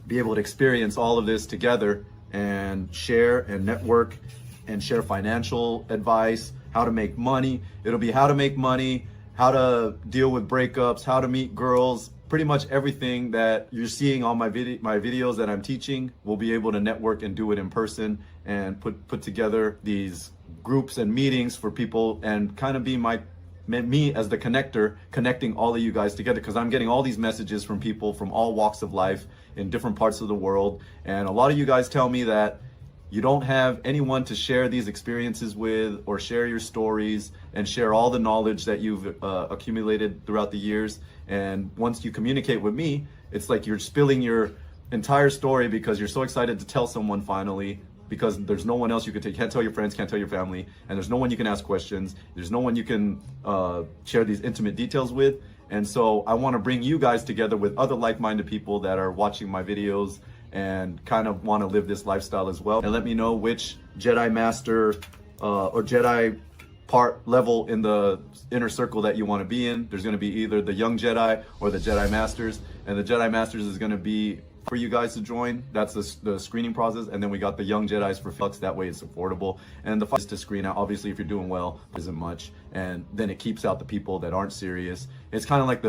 be able to experience all of this together and share and network and share financial advice, how to make money. It'll be how to make money, how to deal with breakups, how to meet girls. Pretty much everything that you're seeing on my videos that I'm teaching, we'll be able to network and do it in person and put together these groups and meetings for people and kind of be me as the connector, connecting all of you guys together, because I'm getting all these messages from people from all walks of life in different parts of the world. And a lot of you guys tell me that you don't have anyone to share these experiences with, or share your stories and share all the knowledge that you've accumulated throughout the years. And once you communicate with me, it's like you're spilling your entire story because you're so excited to tell someone finally, because there's no one else you can take. Can't tell your friends, can't tell your family, and there's no one you can ask questions. There's no one you can share these intimate details with. And so I want to bring you guys together with other like-minded people that are watching my videos and kind of want to live this lifestyle as well. And let me know which Jedi Master or Jedi part level in the inner circle that you want to be in. There's going to be either the young Jedi or the Jedi Masters, and the Jedi Masters is going to be for you guys to join. That's the screening process. And then we got the young Jedis for flux. That way it's affordable. And the fun is to screen out. Obviously, if you're doing well, isn't much. And then it keeps out the people that aren't serious. It's kind of like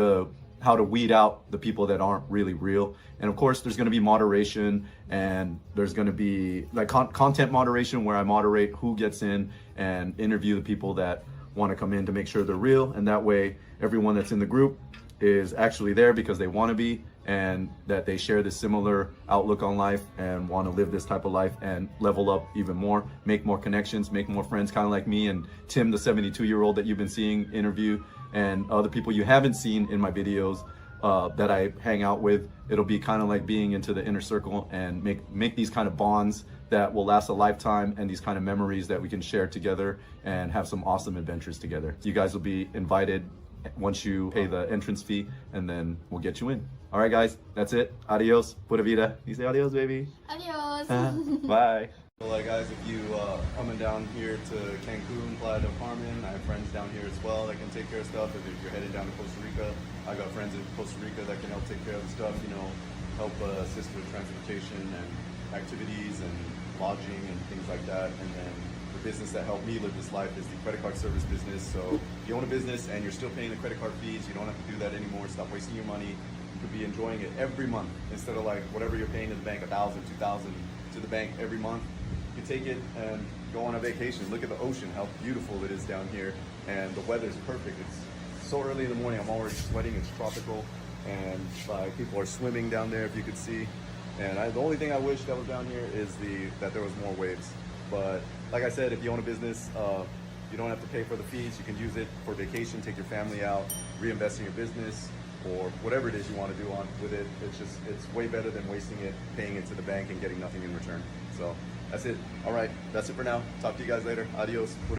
how to weed out the people that aren't really real. And of course, there's going to be moderation, and there's going to be like content moderation, where I moderate who gets in and interview the people that want to come in to make sure they're real. And that way, everyone that's in the group is actually there because they want to be, and that they share this similar outlook on life and want to live this type of life and level up even more, make more connections, make more friends, kind of like me and Tim, the 72-year-old that you've been seeing interview, and other people you haven't seen in my videos that I hang out with. It'll be kind of like being into the inner circle and make these kind of bonds that will last a lifetime, and these kind of memories that we can share together and have some awesome adventures together. You guys will be invited once you pay the entrance fee, and then we'll get you in. All right, guys, that's it. Adios. Pura vida. You say adios, baby. Adios. Bye. Well, guys, if you coming down here to Cancun, Playa del Carmen, I have friends down here as well that can take care of stuff. If you're headed down to Costa Rica, I got friends in Costa Rica that can help take care of the stuff, help assist with transportation and activities and lodging and things like that. And then the business that helped me live this life is the credit card service business. So if you own a business and you're still paying the credit card fees, you don't have to do that anymore. Stop wasting your money. You could be enjoying it every month instead of like whatever you're paying to the bank, $1,000, $2,000 to the bank every month. You take it and go on a vacation. Look at the ocean, how beautiful it is down here, and the weather's perfect. It's so early in the morning, I'm already sweating. It's tropical, and people are swimming down there, if you could see. And the only thing I wish that was down here is that there was more waves. But like I said, if you own a business, you don't have to pay for the fees. You can use it for vacation, take your family out, reinvest in your business, or whatever it is you want to do with it. It's way better than wasting it, paying it to the bank and getting nothing in return. So that's it. All right, that's it for now. Talk to you guys later. Adios.